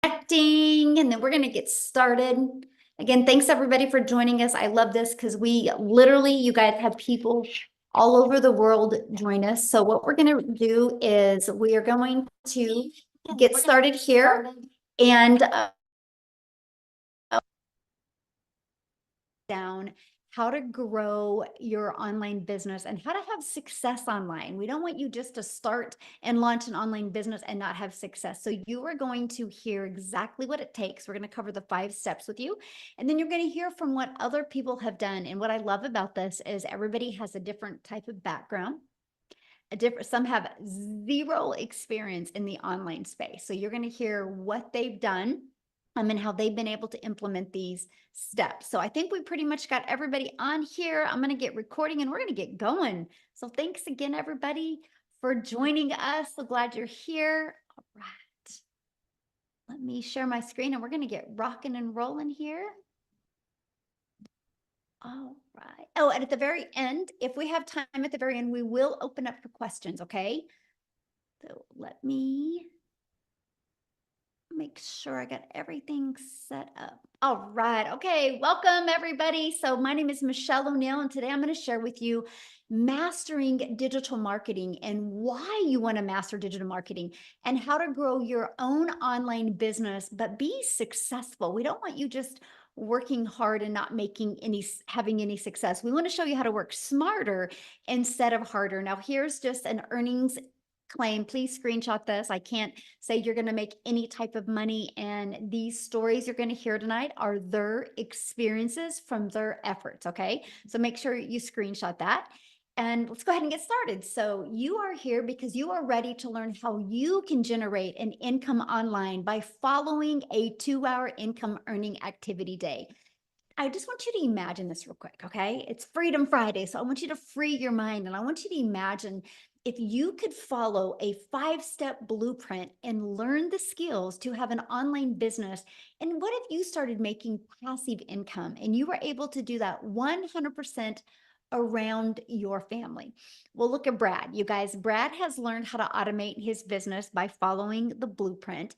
Connecting, and then we're going to get started. Again, thanks everybody for joining us. I love this because we literally, you guys have people all over the world join us. So what we're going to do is we are going to get started here and down how to grow your online business and how to have success online. We don't want you just to start and launch an online business and not have success. So you are going to hear exactly what it takes. We're going to cover the 5 steps with you, and then you're going to hear from what other people have done. And what I love about this is everybody has a different type of background. Some have zero experience in the online space. So you're going to hear what they've done and how they've been able to implement these steps. So I think we pretty much got everybody on here. I'm going to get recording and we're going to get going. So thanks again, everybody, for joining us. So glad you're here. All right. Let me share my screen and we're going to get rocking and rolling here. All right. Oh, and at the very end, if we have time at the very end, we will open up for questions, okay? So let me make sure I got everything set up. All right. Okay. Welcome, everybody. So my name is Michelle O'Neill, and today I'm going to share with you mastering digital marketing and why you want to master digital marketing and how to grow your own online business, but be successful. We don't want you just working hard and not having any success. We want to show you how to work smarter instead of harder. Now, here's just an earnings claim. Please screenshot this. I can't say you're going to make any type of money, and these stories you're going to hear tonight are their experiences from their efforts. Okay, so make sure you screenshot that, and let's go ahead and get started. So you are here because you are ready to learn how you can generate an income online by following a 2-hour income earning activity day. I just want you to imagine this real quick, okay? It's Freedom Friday, so I want you to free your mind, and I want you to imagine if you could follow a 5-step blueprint and learn the skills to have an online business. And what if you started making passive income and you were able to do that 100% around your family? Well, look at Brad. You guys, Brad has learned how to automate his business by following the blueprint.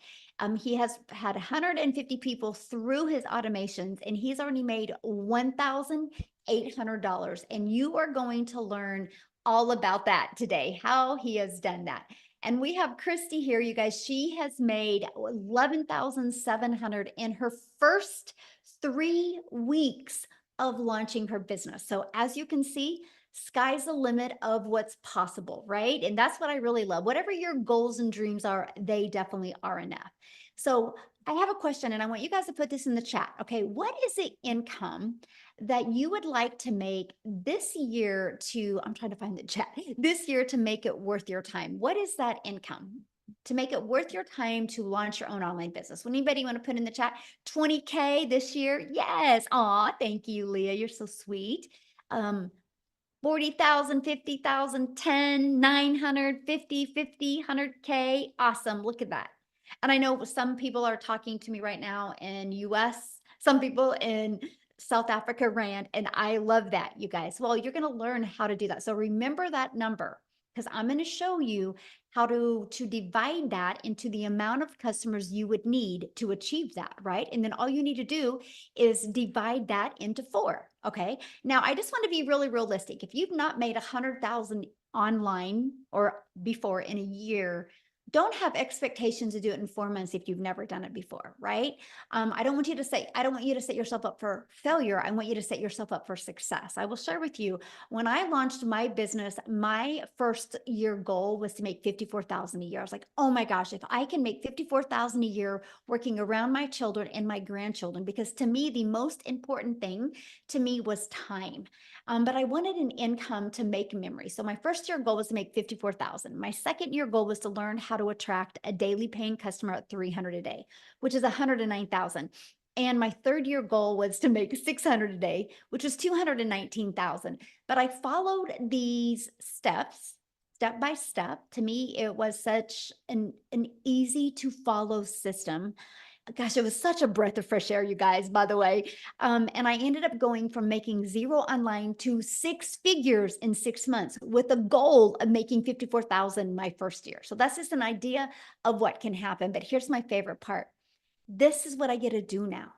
He has had 150 people through his automations, and he's already made $1,800. And you are going to learn all about that today, how he has done that. And we have Christy here, you guys. She has made 11,700 in her first 3 weeks of launching her business. So as you can see, sky's the limit of what's possible, right? And that's what I really love. Whatever your goals and dreams are, they definitely are enough. So I have a question, and I want you guys to put this in the chat. Okay, what is the income that you would like to make this year I'm trying to find the chat, this year to make it worth your time? What is that income to make it worth your time to launch your own online business? Anybody want to put in the chat 20K this year? Yes. Aw, thank you, Leah. You're so sweet. 40,000, 50,000, 10, 900, 50, 50, 100K. Awesome. Look at that. And I know some people are talking to me right now in US, some people in South Africa Rand, and I love that, you guys. Well, you're going to learn how to do that. So remember that number, because I'm going to show you how to divide that into the amount of customers you would need to achieve that, right? And then all you need to do is divide that into 4, okay? Now, I just want to be really realistic. If you've not made 100,000 online or before in a year, don't have expectations to do it in 4 months if you've never done it before, right? I don't want you to set yourself up for failure. I want you to set yourself up for success. I will share with you, when I launched my business, my first year goal was to make 54,000 a year. I was like, oh my gosh, if I can make 54,000 a year working around my children and my grandchildren, because to me, the most important thing to me was time. But I wanted an income to make memories. So my first year goal was to make 54,000. My second year goal was to learn how to attract a daily paying customer at 300 a day, which is 109,000. And my third year goal was to make 600 a day, which was 219,000. But I followed these steps, step by step. To me, it was such an easy to follow system. Gosh, it was such a breath of fresh air, you guys, by the way. And I ended up going from making 0 online to 6 figures in 6 months with a goal of making 54,000 my first year. So that's just an idea of what can happen. But here's my favorite part. this is what I get to do now.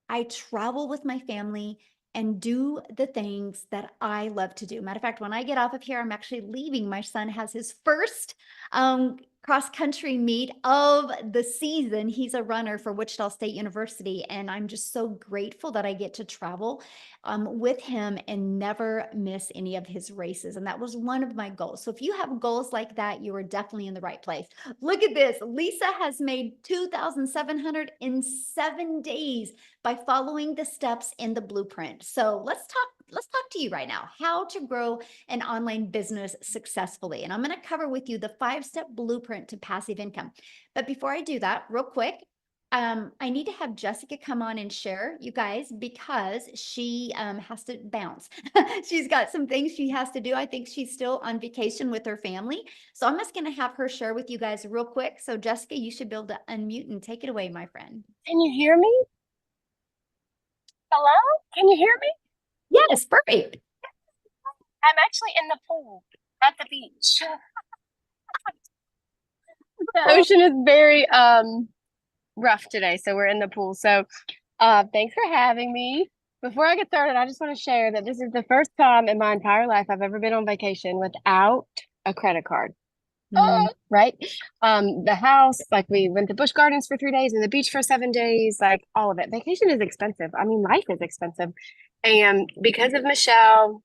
I travel with my family and do the things that I love to do. Matter of fact, when I get off of here, I'm actually leaving. My son has his first cross country meet of the season. He's a runner for Wichita State University, and I'm just so grateful that I get to travel with him and never miss any of his races. And that was one of my goals. So if you have goals like that, you are definitely in the right place. Look at this. Lisa has made 2,700 in 7 days by following the steps in the blueprint. So let's talk to you right now, how to grow an online business successfully. And I'm going to cover with you the 5-step blueprint to passive income. But before I do that, real quick, I need to have Jessica come on and share, you guys, because she has to bounce. She's got some things she has to do. I think she's still on vacation with her family. So I'm just going to have her share with you guys real quick. So Jessica, you should be able to unmute and take it away, my friend. Can you hear me? Hello? Can you hear me? Yes, perfect. I'm actually in the pool at the beach. The ocean is very rough today, so we're in the pool. So thanks for having me. Before I get started, I just want to share that this is the first time in my entire life I've ever been on vacation without a credit card. Right? The house, like we went to Busch Gardens for 3 days and the beach for 7 days, like all of it. Vacation is expensive. I mean, life is expensive. And because of Michelle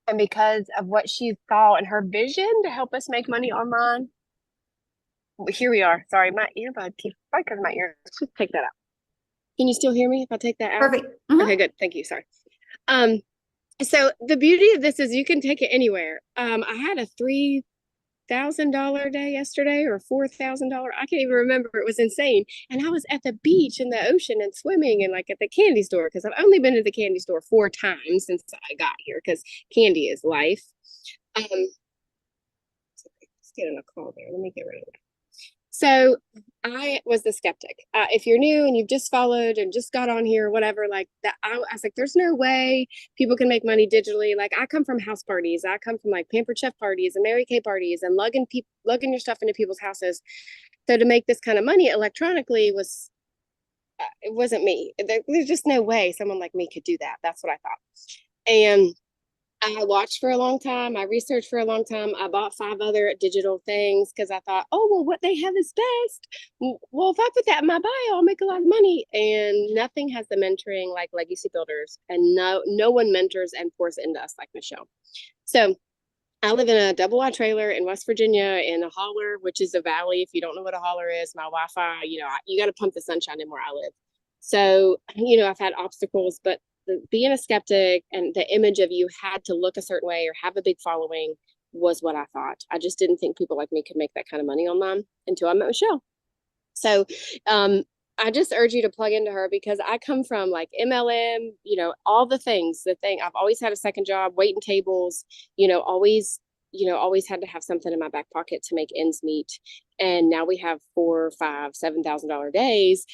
and because of what she saw and her vision to help us make money online, here we are. Sorry, my earbud keeps right because my ear. Let's just take that out. Can you still hear me if I take that out? Perfect. Okay, good. Thank you. Sorry. Um, so the beauty of this is you can take it anywhere. I had a $3,000 day yesterday or $4,000. I can't even remember. It was insane. And I was at the beach in the ocean and swimming and like at the candy store because I've only been to the candy store 4 times since I got here because candy is life. Sorry, let's get in a call there. Let me get rid of it. So I was the skeptic. If you're new and you've just followed and just got on here or whatever, like that, I was like, there's no way people can make money digitally. Like I come from house parties. I come from like Pampered Chef parties and Mary Kay parties and lugging your stuff into people's houses. So to make this kind of money electronically was, it wasn't me. There's just no way someone like me could do that. That's what I thought. And I watched for a long time. I researched for a long time. I bought 5 other digital things because I thought, oh, well, what they have is best. Well, if I put that in my bio, I'll make a lot of money. And nothing has the mentoring like Legacy Builders. And no one mentors and pours into us like Michelle. So I live in a double wide trailer in West Virginia in a holler, which is a valley. If you don't know what a holler is, my Wi-Fi, you got to pump the sunshine in where I live. So, I've had obstacles, but being a skeptic and the image of you had to look a certain way or have a big following was what I thought. I just didn't think people like me could make that kind of money online until I met Michelle. So, I just urge you to plug into her because I come from like MLM, all the things, I've always had a second job, waiting tables, always, always had to have something in my back pocket to make ends meet. And now we have 4, 5, $7,000 days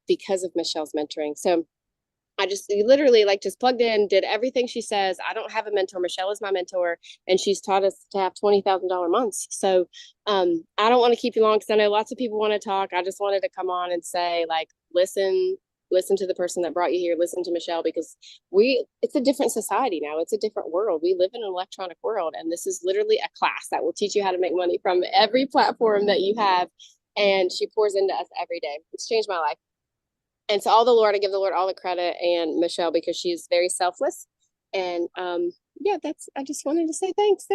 because of Michelle's mentoring. So I just literally like just plugged in, did everything she says. I don't have a mentor. Michelle is my mentor, and she's taught us to have $20,000 months. So I don't want to keep you long because I know lots of people want to talk. I just wanted to come on and say, like, listen to the person that brought you here. Listen to Michelle because it's a different society now. It's a different world. We live in an electronic world, and this is literally a class that will teach you how to make money from every platform that you have. And she pours into us every day. It's changed my life. And so I give the Lord all the credit and Michelle because she's very selfless. And I just wanted to say thanks.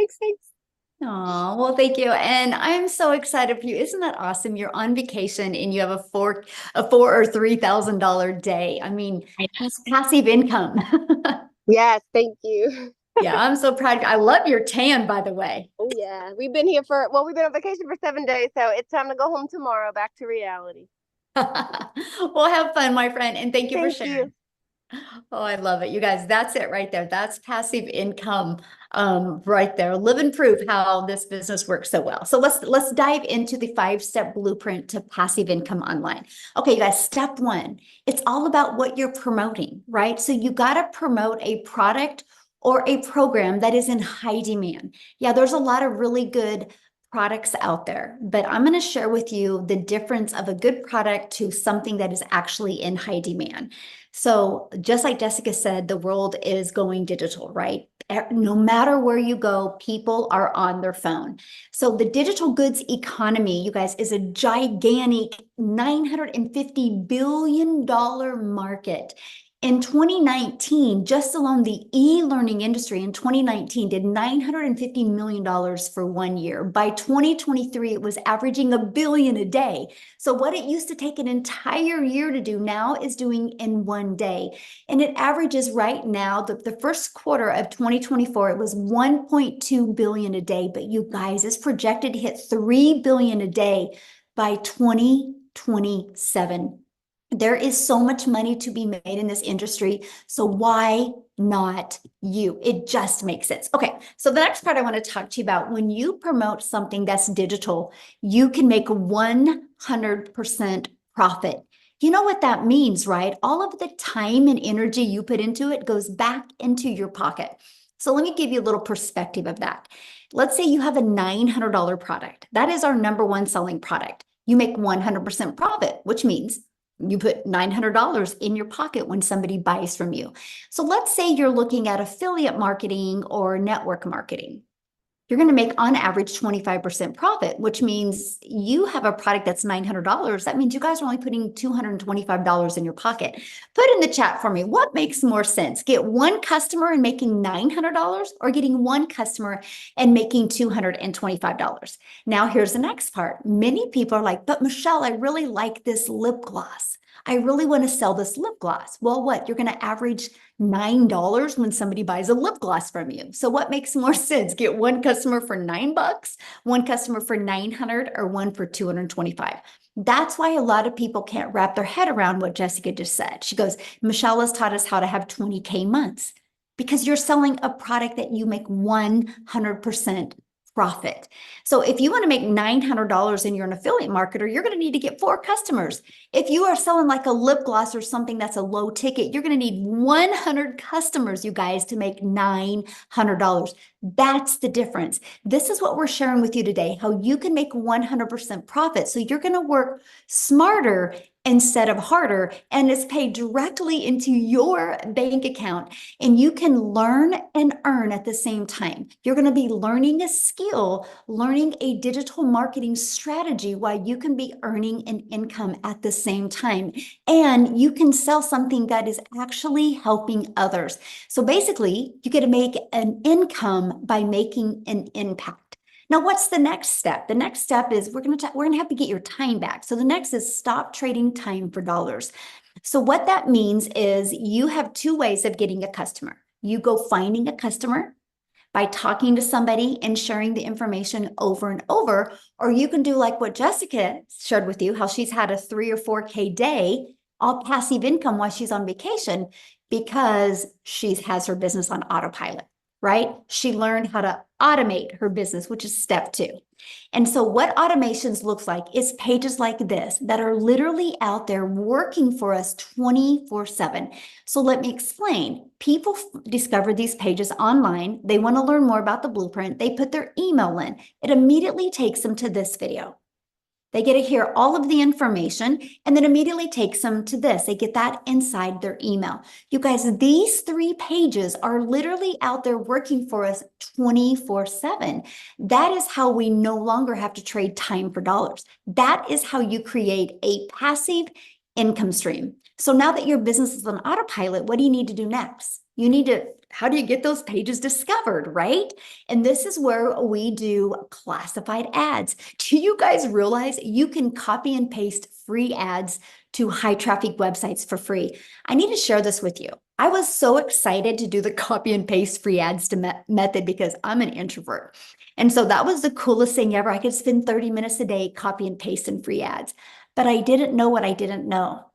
Oh, well, thank you. And I'm so excited for you. Isn't that awesome? You're on vacation and you have a four or $3,000 day. I mean, that's passive income. Yes, thank you. Yeah, I'm so proud. I love your tan, by the way. Oh yeah. We've been on vacation for 7 days, so it's time to go home tomorrow, back to reality. Well, have fun, my friend, and thank you for Thank sharing. you. Oh, I love it. You guys, that's it right there. That's passive income right there. Live and prove how this business works so well. So let's dive into the 5-step blueprint to passive income online. Okay, you guys, step 1, it's all about what you're promoting, right? So you got to promote a product or a program that is in high demand. Yeah, there's a lot of really good products out there, but I'm going to share with you the difference of a good product to something that is actually in high demand. So just like Jessica said, the world is going digital, right? No matter where you go, people are on their phone. So the digital goods economy, you guys, is a gigantic $950 billion market. In 2019, just alone the e-learning industry in 2019 did $950 million for 1 year. By 2023, it was averaging $1 billion a day. So what it used to take an entire year to do now is doing in 1 day. And it averages right now, the first quarter of 2024, it was 1.2 billion a day. But you guys, it's projected to hit 3 billion a day by 2027. There is so much money to be made in this industry. So why not you? It just makes sense. Okay, so the next part I want to talk to you about, when you promote something that's digital, you can make 100% profit. You know what that means, right? All of the time and energy you put into it goes back into your pocket. So let me give you a little perspective of that. Let's say you have a $900 product. That is our number one selling product. You make 100% profit, which means you put $900 in your pocket when somebody buys from you. So let's say you're looking at affiliate marketing or network marketing. You're going to make on average 25% profit, which means you have a product that's $900. That means you guys are only putting $225 in your pocket. Put in the chat for me, what makes more sense? Get one customer and making $900 or getting one customer and making $225? Now, here's the next part. Many people are like, but Michelle, I really like this lip gloss. I really want to sell this lip gloss. Well, what? You're going to average $9 when somebody buys a lip gloss from you. So what makes more sense? Get one customer for $9, one customer for 900, or one for 225. That's why a lot of people can't wrap their head around what Jessica just said. She goes, Michelle has taught us how to have 20K months, because you're selling a product that you make 100% profit. So if you want to make $900 and you're an affiliate marketer, you're going to need to get 4 customers. If you are selling like a lip gloss or something that's a low ticket, you're going to need 100 customers, you guys, to make $900. That's the difference. This is what we're sharing with you today, how you can make 100% profit. So you're going to work smarter instead of harder, and it's paid directly into your bank account, and you can learn and earn at the same time. You're going to be learning a skill, learning a digital marketing strategy while you can be earning an income at the same time, and you can sell something that is actually helping others. So basically, you get to make an income by making an impact. Now, what's the next step? The next step is we're going to have to get your time back. So the next is stop trading time for dollars. So what that means is you have 2 ways of getting a customer. You go finding a customer by talking to somebody and sharing the information over and over, or you can do like what Jessica shared with you, how she's had a 3 or 4K day, all passive income while she's on vacation, because she has her business on autopilot, right? She learned how to automate her business, which is step 2. And so what automations looks like is pages like this that are literally out there working for us 24/7. So let me explain. People discover these pages online. They want to learn more about the blueprint. They put their email in. It immediately takes them to this video. They get to hear all of the information, and then immediately takes them to this. They get that inside their email. You guys, these 3 pages are literally out there working for us 24/7. That is how we no longer have to trade time for dollars. That is how you create a passive income stream. So now that your business is on autopilot, what do you need to do next? How do you get those pages discovered, right? And this is where we do classified ads. Do you guys realize you can copy and paste free ads to high traffic websites for free? I need to share this with you. I was so excited to do the copy and paste free ads method because I'm an introvert. And so that was the coolest thing ever. I could spend 30 minutes a day copy and pasting free ads, but I didn't know what I didn't know.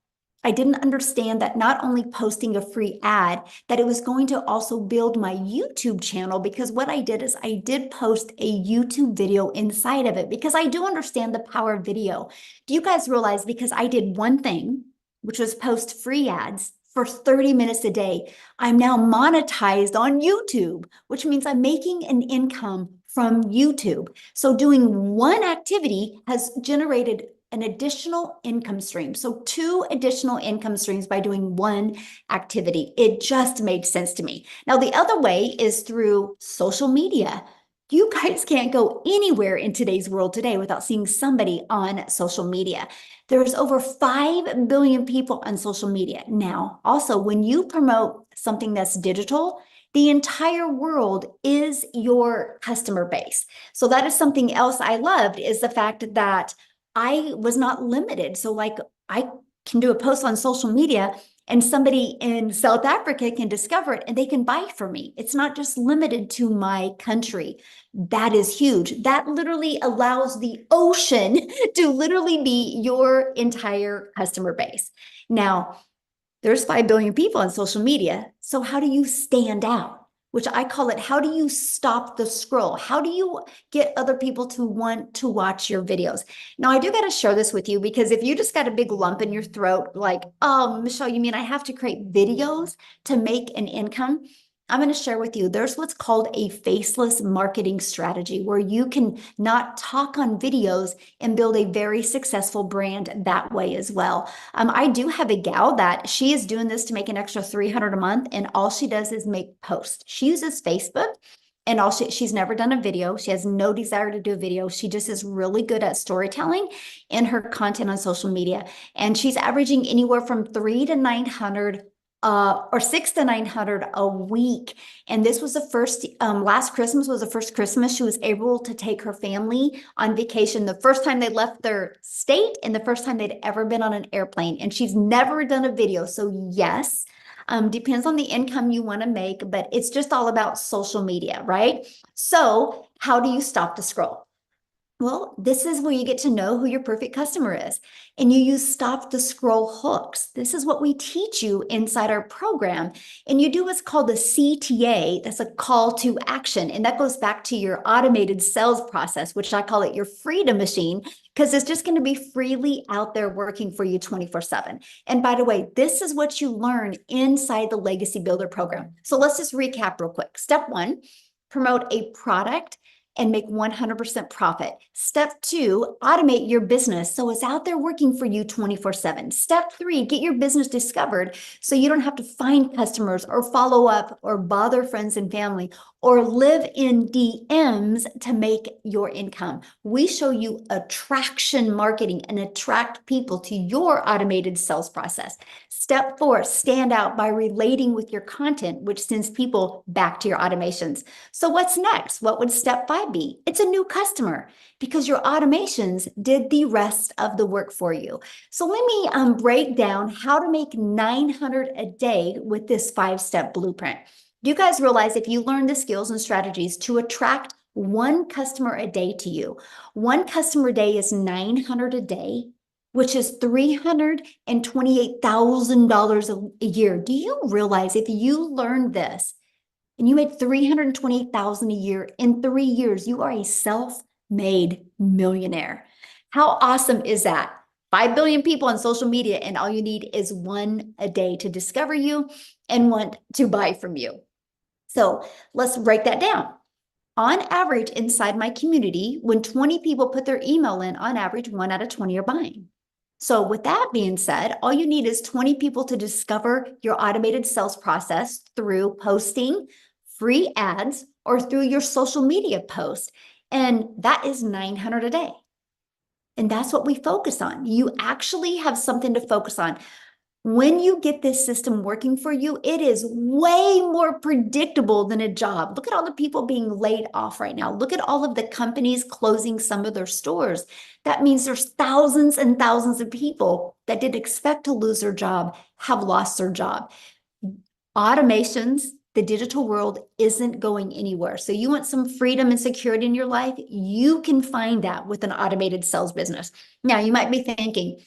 I didn't understand that not only posting a free ad, that it was going to also build my YouTube channel, because what I did is I did post a YouTube video inside of it, because I do understand the power of video. Do you guys realize, because I did one thing, which was post free ads for 30 minutes a day, I'm now monetized on YouTube, which means I'm making an income from YouTube. So doing one activity has generated an additional income stream. So 2 additional income streams by doing one activity. It just made sense to me. Now, the other way is through social media. You guys can't go anywhere in today's world today without seeing somebody on social media. There's over 5 billion people on social media now. Also, when you promote something that's digital, the entire world is your customer base. So that is something else I loved, is the fact that I was not limited. So like I can do a post on social media and somebody in South Africa can discover it and they can buy from me. It's not just limited to my country. That is huge. That literally allows the ocean to literally be your entire customer base. Now, there's 5 billion people on social media. So how do you stand out? Which I call it, how do you stop the scroll? How do you get other people to want to watch your videos? Now, I do got to share this with you, because if you just got a big lump in your throat, like, oh, Michelle, you mean I have to create videos to make an income? I'm going to share with you, there's what's called a faceless marketing strategy, where you can not talk on videos and build a very successful brand that way as well. I do have a gal that she is doing this to make an extra 300 a month, and all she does is make posts. She uses Facebook, and she's never done a video. She has no desire to do a video. She just is really good at storytelling in her content on social media. And she's averaging anywhere from 3 to 900 or 6 to 900 a week. And this was the first, last Christmas was the first Christmas she was able to take her family on vacation, the first time they left their state and the first time they'd ever been on an airplane. And she's never done a video. So yes, depends on the income you want to make, but it's just all about social media, right? So how do you stop the scroll? Well, this is where you get to know who your perfect customer is. And you use stop the scroll hooks. This is what we teach you inside our program. And you do what's called the CTA. That's a call to action. And that goes back to your automated sales process, which I call it your freedom machine, because it's just going to be freely out there working for you 24/7. And by the way, this is what you learn inside the Legacy Builder program. So let's just recap real quick. Step 1, promote a product and make 100% profit. Step 2, automate your business so it's out there working for you 24/7. Step 3, get your business discovered so you don't have to find customers or follow up or bother friends and family or live in DMs to make your income. We show you attraction marketing and attract people to your automated sales process. Step 4, stand out by relating with your content, which sends people back to your automations. So what's next? What would step 5 be? It's a new customer, because your automations did the rest of the work for you. So let me break down how to make 900 a day with this 5-step blueprint. You guys realize if you learn the skills and strategies to attract one customer a day to you, one customer a day is 900 a day, which is $328,000 a year. Do you realize if you learned this and you made $328,000 a year in 3 years, you are a self-made millionaire? How awesome is that? 5 billion people on social media, and all you need is one a day to discover you and want to buy from you. So let's break that down. On average, inside my community, when 20 people put their email in, on average, 1 out of 20 are buying. So with that being said, all you need is 20 people to discover your automated sales process through posting free ads or through your social media posts. And that is 900 a day. And that's what we focus on. You actually have something to focus on. When you get this system working for you, it is way more predictable than a job. Look at all the people being laid off right now. Look at all of the companies closing some of their stores. That means there's thousands and thousands of people that didn't expect to lose their job, have lost their job. Automations, the digital world isn't going anywhere. So you want some freedom and security in your life, you can find that with an automated sales business. Now, you might be thinking,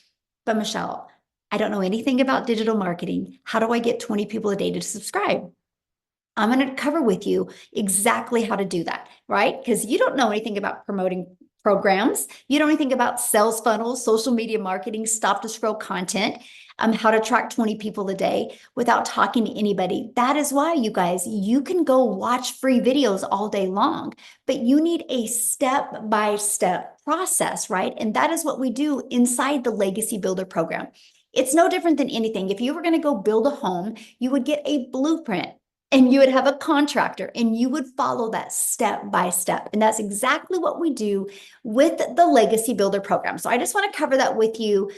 but Michelle, I don't know anything about digital marketing. How do I get 20 people a day to subscribe? I'm going to cover with you exactly how to do that, right? Because you don't know anything about promoting programs. You don't know anything about sales funnels, social media marketing, stop to scroll content. how to track 20 people a day without talking to anybody. That is why, you guys, you can go watch free videos all day long, but you need a step-by-step process, right? And that is what we do inside the Legacy Builder program. It's no different than anything. If you were going to go build a home, you would get a blueprint and you would have a contractor and you would follow that step by step. And that's exactly what we do with the Legacy Builder program. So I just want to cover that with you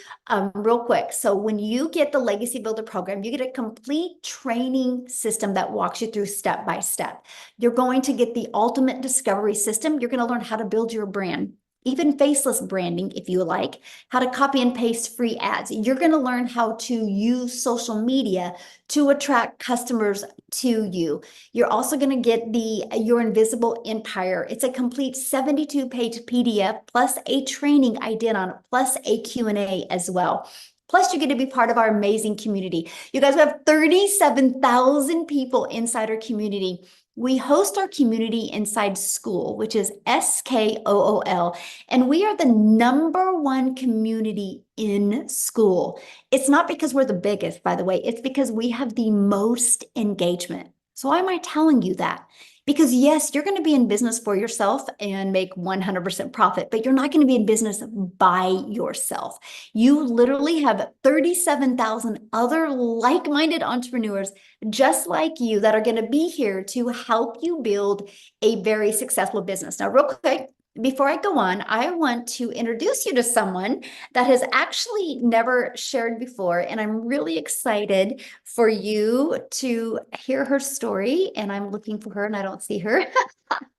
real quick. So when you get the Legacy Builder program, you get a complete training system that walks you through step by step. You're going to get the ultimate discovery system. You're going to learn how to build your brand, even faceless branding, if you like, how to copy and paste free ads. You're going to learn how to use social media to attract customers to you. You're also going to get the Your Invisible Empire. It's a complete 72-page PDF plus a training I did on it, plus a Q&A as well. Plus, you get to be part of our amazing community. You guys, we have 37,000 people inside our community. We host our community inside School, which is SKOOL, and we are the #1 community in School. It's not because we're the biggest, by the way, it's because we have the most engagement. So why am I telling you that? Because yes, you're going to be in business for yourself and make 100% profit, but you're not going to be in business by yourself. You literally have 37,000 other like-minded entrepreneurs just like you that are going to be here to help you build a very successful business. Now, real quick, before I go on, I want to introduce you to someone that has actually never shared before, and I'm really excited for you to hear her story. And I'm looking for her and I don't see her.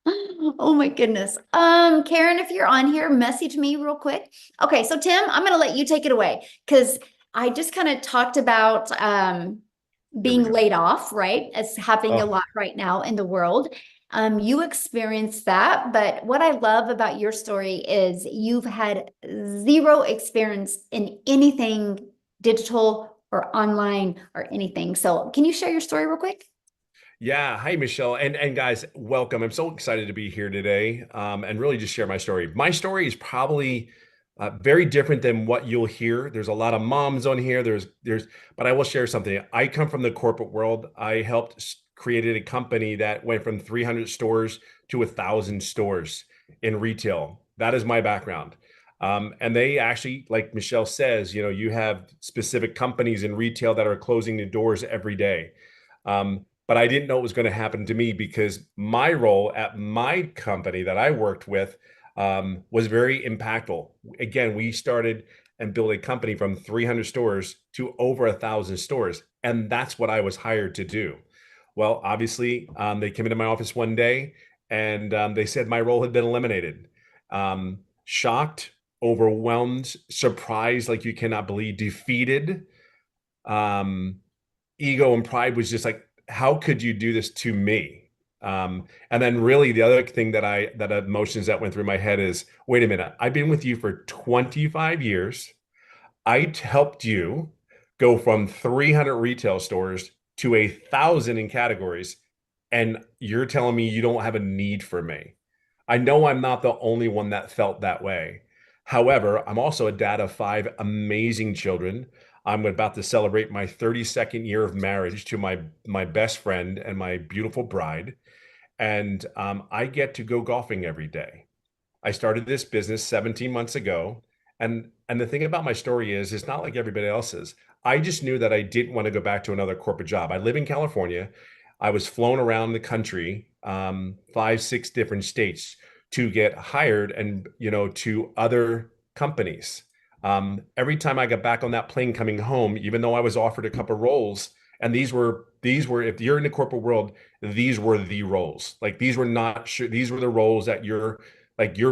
Oh my goodness. Karen, if you're on here, message me real quick. Okay, so Tim, I'm gonna let you take it away because I just kind of talked about There we being go. laid off, right? It's happening a Oh, lot right now in the world. You experienced that, but what I love about your story is you've had zero experience in anything digital or online or anything. So can you share your story real quick? yeah. Hi, Michelle. And guys, welcome. I'm so excited to be here today, and really just share my story. My story is probably very different than what you'll hear. There's a lot of moms on here. But I will share something. I come from the corporate world. I helped created a company that went from 300 stores to 1,000 stores in retail. That is my background. And they actually, like Michelle says, you have specific companies in retail that are closing the doors every day. But I didn't know it was going to happen to me because my role at my company that I worked with was very impactful. Again, we started and built a company from 300 stores to over 1,000 stores. And that's what I was hired to do. Well, obviously, they came into my office one day and they said my role had been eliminated. Shocked, overwhelmed, surprised, like you cannot believe, defeated. Um, Ego and pride was just like, how could you do this to me? And then really the other thing that emotions that went through my head is, wait a minute, I've been with you for 25 years. Helped you go from 300 retail stores to 1,000 in categories, and you're telling me you don't have a need for me. I know I'm not the only one that felt that way. However, I'm also a dad of 5 amazing children. I'm about to celebrate my 32nd year of marriage to my best friend and my beautiful bride, and I get to go golfing every day. I started this business 17 months ago. And the thing about my story is it's not like everybody else's. I just knew that I didn't want to go back to another corporate job. I live in California. I was flown around the country, 5, 6 different states to get hired and, to other companies. Every time I got back on that plane coming home, even though I was offered a couple roles, and these were, if you're in the corporate world, these were the roles. Like these were not sure, these were the roles that you're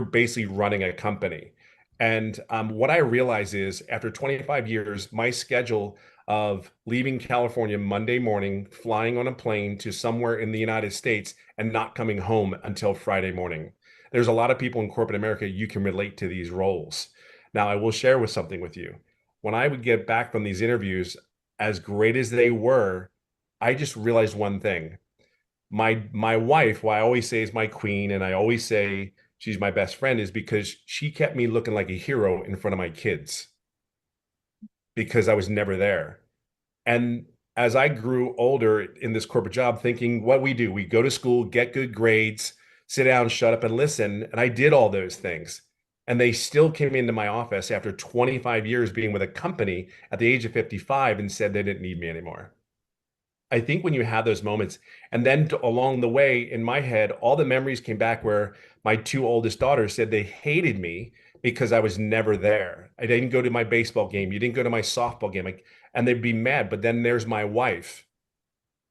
basically running a company. And what I realize is after 25 years, my schedule of leaving California Monday morning, flying on a plane to somewhere in the United States, and not coming home until Friday morning. There's a lot of people in corporate America, you can relate to these roles. Now, I will share with something with you. When I would get back from these interviews, as great as they were, I just realized one thing. My wife, who I always say is my queen, and I always say she's my best friend, is because she kept me looking like a hero in front of my kids. because I was never there. And as I grew older in this corporate job, thinking what we do, we go to school, get good grades, sit down, shut up and listen. And I did all those things. And they still came into my office after 25 years being with a company at the age of 55 and said they didn't need me anymore. I think when you have those moments, and then along the way in my head, all the memories came back where my two oldest daughters said they hated me because I was never there. I didn't go to my baseball game. You didn't go to my softball game. Like, and they'd be mad. But then there's my wife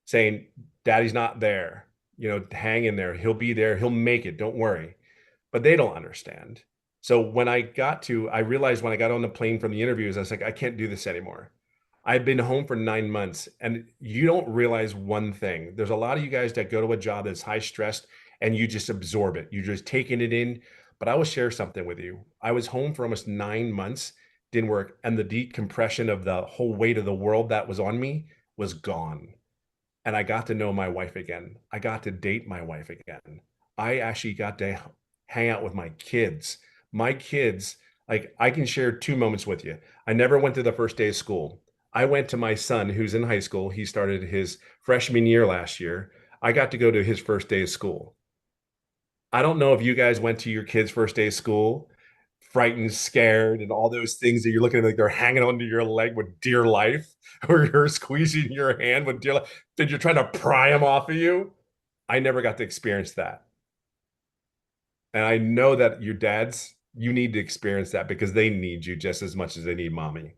saying, Daddy's not there. You know, hang in there. He'll be there. He'll make it. Don't worry. But they don't understand. So when I realized when I got on the plane from the interviews, I was like, I can't do this anymore. I've been home for 9 months and you don't realize one thing. There's a lot of you guys that go to a job that's high stressed and you just absorb it. You're just taking it in. But I will share something with you. I was home for almost 9 months, didn't work. And the decompression of the whole weight of the world that was on me was gone. And I got to know my wife again. I got to date my wife again. I actually got to hang out with my kids. My kids, like I can share two moments with you. I never went to the first day of school. I went to my son who's in high school. He started his freshman year last year. I got to go to his first day of school. I don't know if you guys went to your kids' first day of school, frightened, scared, and all those things that you're looking at like they're hanging onto your leg with dear life, or you're squeezing your hand with dear life, that you're trying to pry them off of you. I never got to experience that. And I know that your dads, you need to experience that because they need you just as much as they need mommy.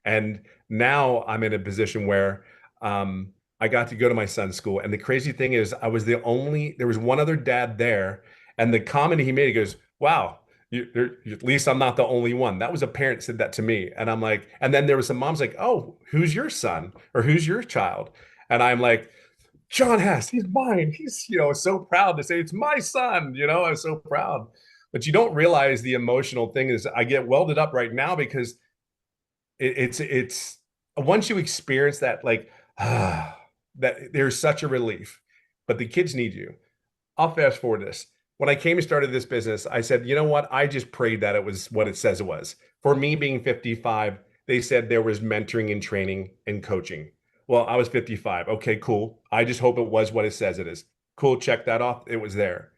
And now I'm in a position where I got to go to my son's school. And the crazy thing is, there was one other dad there. And the comment he made, he goes, wow, at least I'm not the only one. That was a parent said that to me. And I'm like, and then there was some moms like, oh, who's your son or who's your child? And I'm like, John Hess, he's mine. He's, so proud to say it's my son. I'm so proud. But you don't realize the emotional thing is I get welded up right now because it's once you experience that, like, that there's such a relief. But the kids need you. I'll fast forward this. When I came and started this business, I said, you know what? I just prayed that it was what it says it was. For me being 55, they said there was mentoring and training and coaching. Well, I was 55. Okay, cool. I just hope it was what it says it is. Cool, check that off. It was there.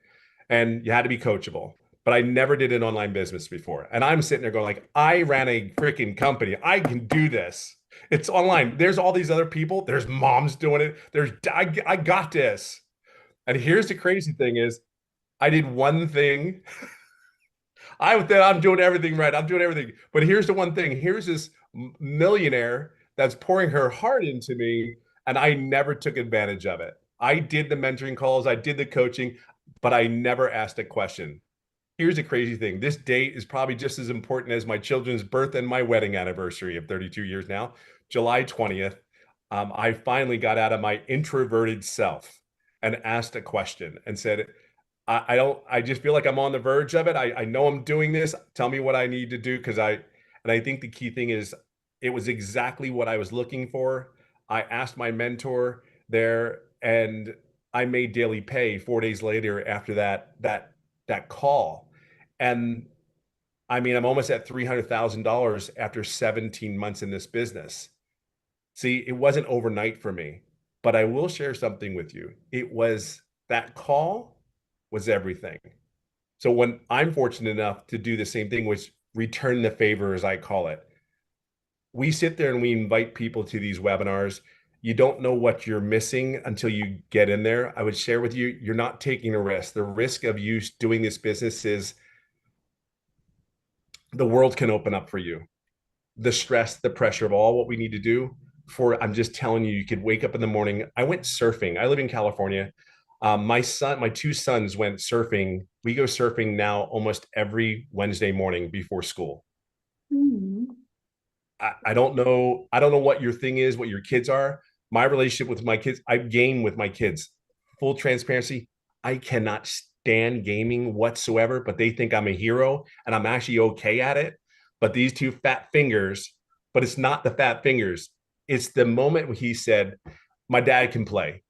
And you had to be coachable. But I never did an online business before. And I'm sitting there going like, I ran a freaking company. I can do this. It's online. There's all these other people. There's moms doing it. I got this. And here's the crazy thing is I did one thing. I thought I'm doing everything right. I'm doing everything. But here's the one thing. Here's this millionaire that's pouring her heart into me, and I never took advantage of it. I did the mentoring calls, I did the coaching, but I never asked a question. Here's the crazy thing. This date is probably just as important as my children's birth and my wedding anniversary of 32 years now, July 20th. I finally got out of my introverted self and asked a question and said, I just feel like I'm on the verge of it. I know I'm doing this. Tell me what I need to do. And I think the key thing is it was exactly what I was looking for. I asked my mentor there and I made daily pay 4 days later after that call. And I mean, I'm almost at $300,000 after 17 months in this business. See, it wasn't overnight for me, but I will share something with you. It was that call was everything. So when I'm fortunate enough to do the same thing, which return the favor, as I call it, we sit there and we invite people to these webinars. You don't know what you're missing until you get in there. I would share with you, you're not taking a risk. The risk of you doing this business is the world can open up for you. The stress, the pressure of all what we need to do I'm just telling you, you could wake up in the morning. I went surfing. I live in California. My two sons went surfing. We go surfing now almost every Wednesday morning before school. Mhm. I don't know. I don't know what your thing is, what your kids are. My relationship with my kids, I game with my kids. Full transparency, I cannot stand gaming whatsoever, but they think I'm a hero and I'm actually okay at it. But these two fat fingers, but it's not the fat fingers. It's the moment when he said, my dad can play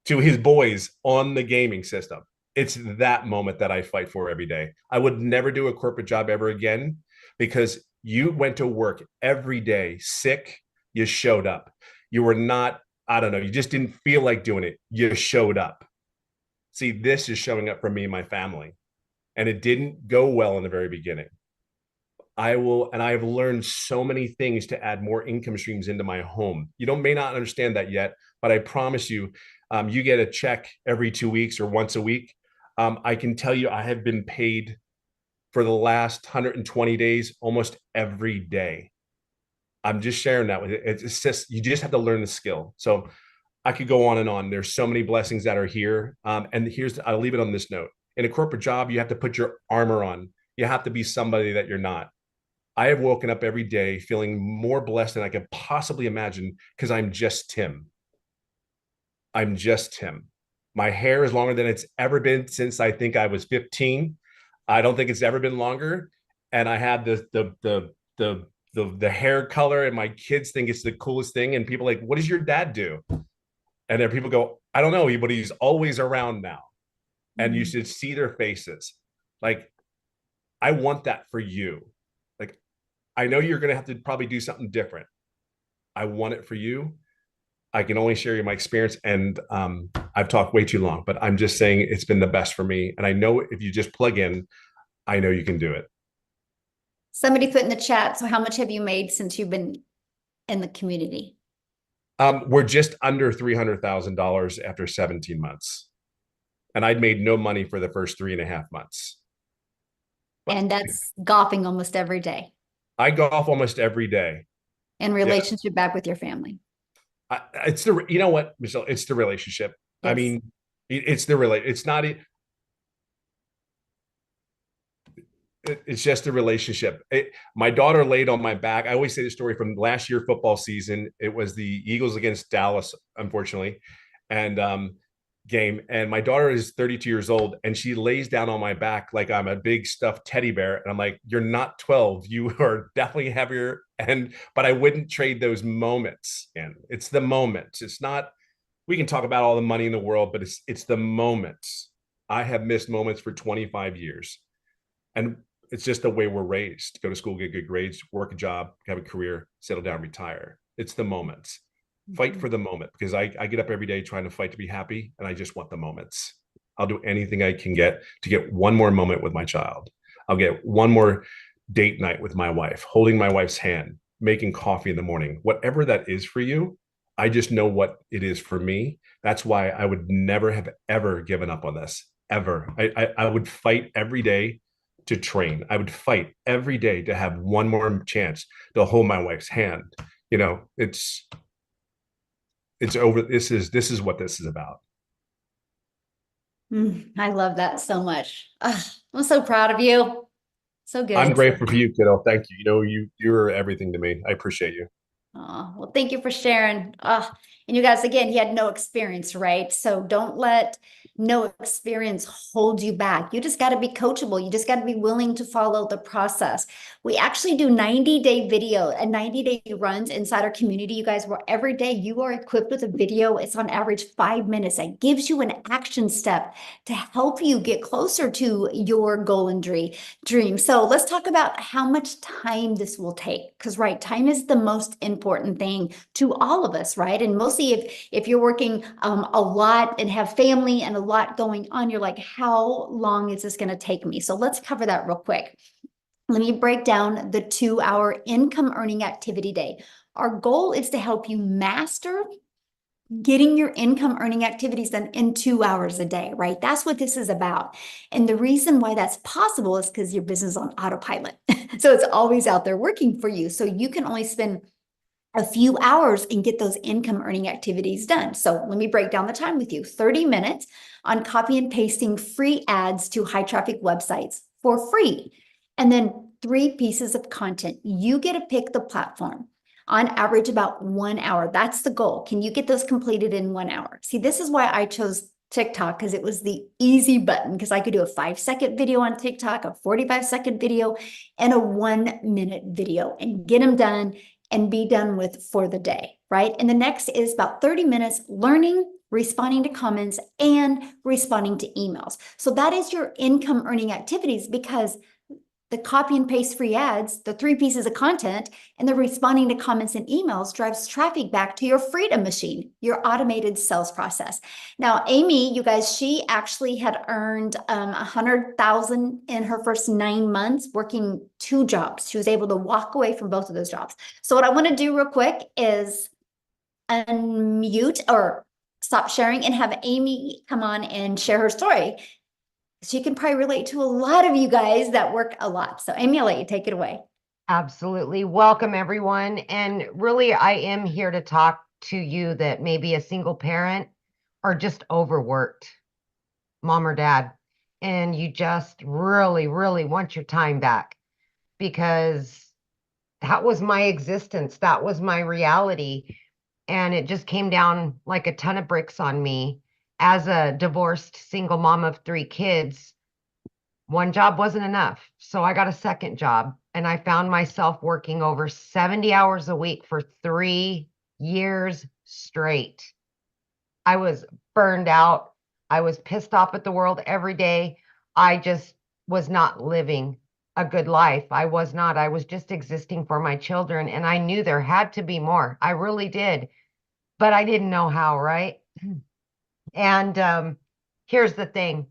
to his boys on the gaming system. It's that moment that I fight for every day. I would never do a corporate job ever again because You went to work every day sick. You showed up. You were not, I don't know, you just didn't feel like doing it. You showed up. See, this is showing up for me and my family. And it didn't go well in the very beginning. I've learned so many things to add more income streams into my home. You don't may not understand that yet, but I promise you, you get a check every 2 weeks or once a week. I can tell you, I have been paid for the last 120 days almost every day. I'm just sharing that with you. It's just, you just have to learn the skill. So I could go on and on. There's so many blessings that are here. And I'll leave it on this note. In a corporate job, you have to put your armor on. You have to be somebody that you're not. I have woken up every day feeling more blessed than I could possibly imagine because I'm just Tim. I'm just Tim. My hair is longer than it's ever been since I think I was 15. I don't think it's ever been longer. And I have the hair color, and my kids think it's the coolest thing. And people are like, what does your dad do? And then people go, I don't know, but he's always around now. And you should see their faces. Like, I want that for you. Like, I know you're going to have to probably do something different. I want it for you. I can only share you my experience, and I've talked way too long, but I'm just saying it's been the best for me. And I know if you just plug in, I know you can do it. Somebody put in the chat, so how much have you made since you've been in the community? We're just under $300,000 after 17 months. And I'd made no money for the first 3.5 months. And that's golfing almost every day. I golf almost every day. And relationship back with your family. It's the, you know what, Michelle, it's the relationship. Yes. I mean, it's the it's not, it's just a relationship. My daughter laid on my back. I always say the story from last year football season. It was the Eagles against Dallas, unfortunately, and game. And my daughter is 32 years old, and she lays down on my back like I'm a big stuffed teddy bear. And I'm like, you're not 12. You are definitely heavier. But I wouldn't trade those moments. And it's the moments. It's not. We can talk about all the money in the world, but it's the moments. I have missed moments for 25 years, and it's just the way we're raised. Go to school, get good grades, work a job, have a career, settle down, retire. It's the moments. Fight for the moment, because I get up every day trying to fight to be happy, and I just want the moments. I'll do anything I can get to get one more moment with my child. I'll get one more date night with my wife, holding my wife's hand, making coffee in the morning, whatever that is for you. I just know what it is for me. That's why I would never have ever given up on this, ever. I would fight every day to train. I would fight every day to have one more chance to hold my wife's hand. You know, it's over. This is what this is about. I love that so much. I'm so proud of you. So good. I'm grateful for you, kiddo. Thank you. You know, you're everything to me. I appreciate you. Oh, well, thank you for sharing. And you guys, again, he had no experience, right? So don't let no experience hold you back. You just got to be coachable. You just got to be willing to follow the process. We actually do 90-day video and 90-day runs inside our community, you guys, where every day you are equipped with a video. It's on average 5 minutes. That gives you an action step to help you get closer to your goal and dream. So let's talk about how much time this will take, because right, time is the most important thing to all of us, right? And mostly if you're working a lot and have family and a lot going on, you're like, how long is this going to take me? So let's cover that real quick. Let me break down the 2-hour income earning activity day. Our goal is to help you master getting your income earning activities done in 2 hours a day, right? That's what this is about. And the reason why that's possible is because your business is on autopilot. So it's always out there working for you. So you can only spend a few hours and get those income earning activities done. So let me break down the time with you. 30 minutes on copy and pasting free ads to high traffic websites for free. And then 3 pieces of content. You get to pick the platform. On average, about 1 hour. That's the goal. Can you get those completed in 1 hour? See, this is why I chose TikTok, because it was the easy button, because I could do a 5-second video on TikTok, a 45-second video, and a 1-minute video and get them done and be done with for the day, right? And the next is about 30 minutes learning, responding to comments, and responding to emails. So that is your income earning activities, because The copy and paste free ads, the 3 pieces of content, and the responding to comments and emails drives traffic back to your Freedom Machine, your automated sales process. Now, Amy, you guys, she actually had earned 100,000 in her first 9 months working 2 jobs. She was able to walk away from both of those jobs. So what I want to do real quick is unmute or stop sharing and have Amy come on and share her story. She can probably relate to a lot of you guys that work a lot. So Amy, I'll let you take it away. Absolutely. Welcome, everyone. And really, I am here to talk to you that may be a single parent or just overworked, mom or dad, and you just really, really want your time back, because that was my existence. That was my reality. And it just came down like a ton of bricks on me as a divorced single mom of 3 kids. One job wasn't enough. So I got a second job, and I found myself working over 70 hours a week for 3 years straight. I was burned out. I was pissed off at the world every day. I just was not living a good life. I was not. I was just existing for my children, and I knew there had to be more. I really did, but I didn't know how, right? And here's the thing.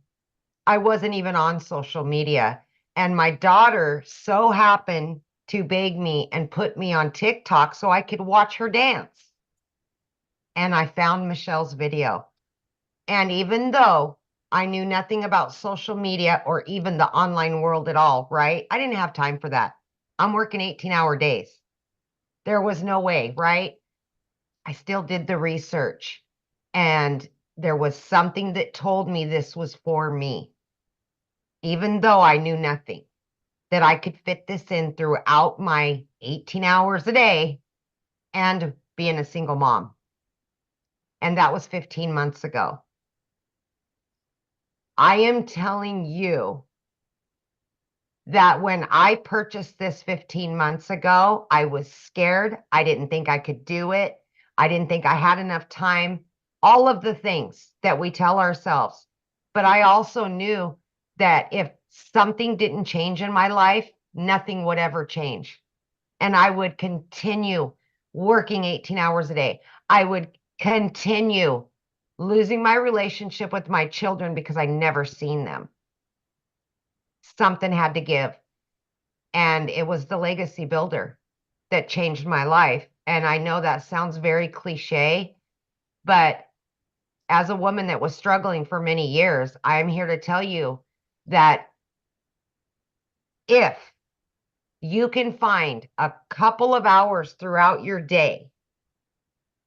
I wasn't even on social media. And my daughter so happened to beg me and put me on TikTok so I could watch her dance. And I found Michelle's video. And even though I knew nothing about social media or even the online world at all, right? I didn't have time for that. I'm working 18-hour days. There was no way, right? I still did the research. And there was something that told me this was for me, even though I knew nothing, that I could fit this in throughout my 18 hours a day and being a single mom. And that was 15 months ago. I am telling you that when I purchased this 15 months ago, I was scared. I didn't think I could do it. I didn't think I had enough time. All of the things that we tell ourselves. But I also knew that if something didn't change in my life, nothing would ever change. And I would continue working 18 hours a day. I would continue losing my relationship with my children because I never seen them. Something had to give. And it was the legacy builder that changed my life. And I know that sounds very cliche, but as a woman that was struggling for many years, I'm here to tell you that if you can find a couple of hours throughout your day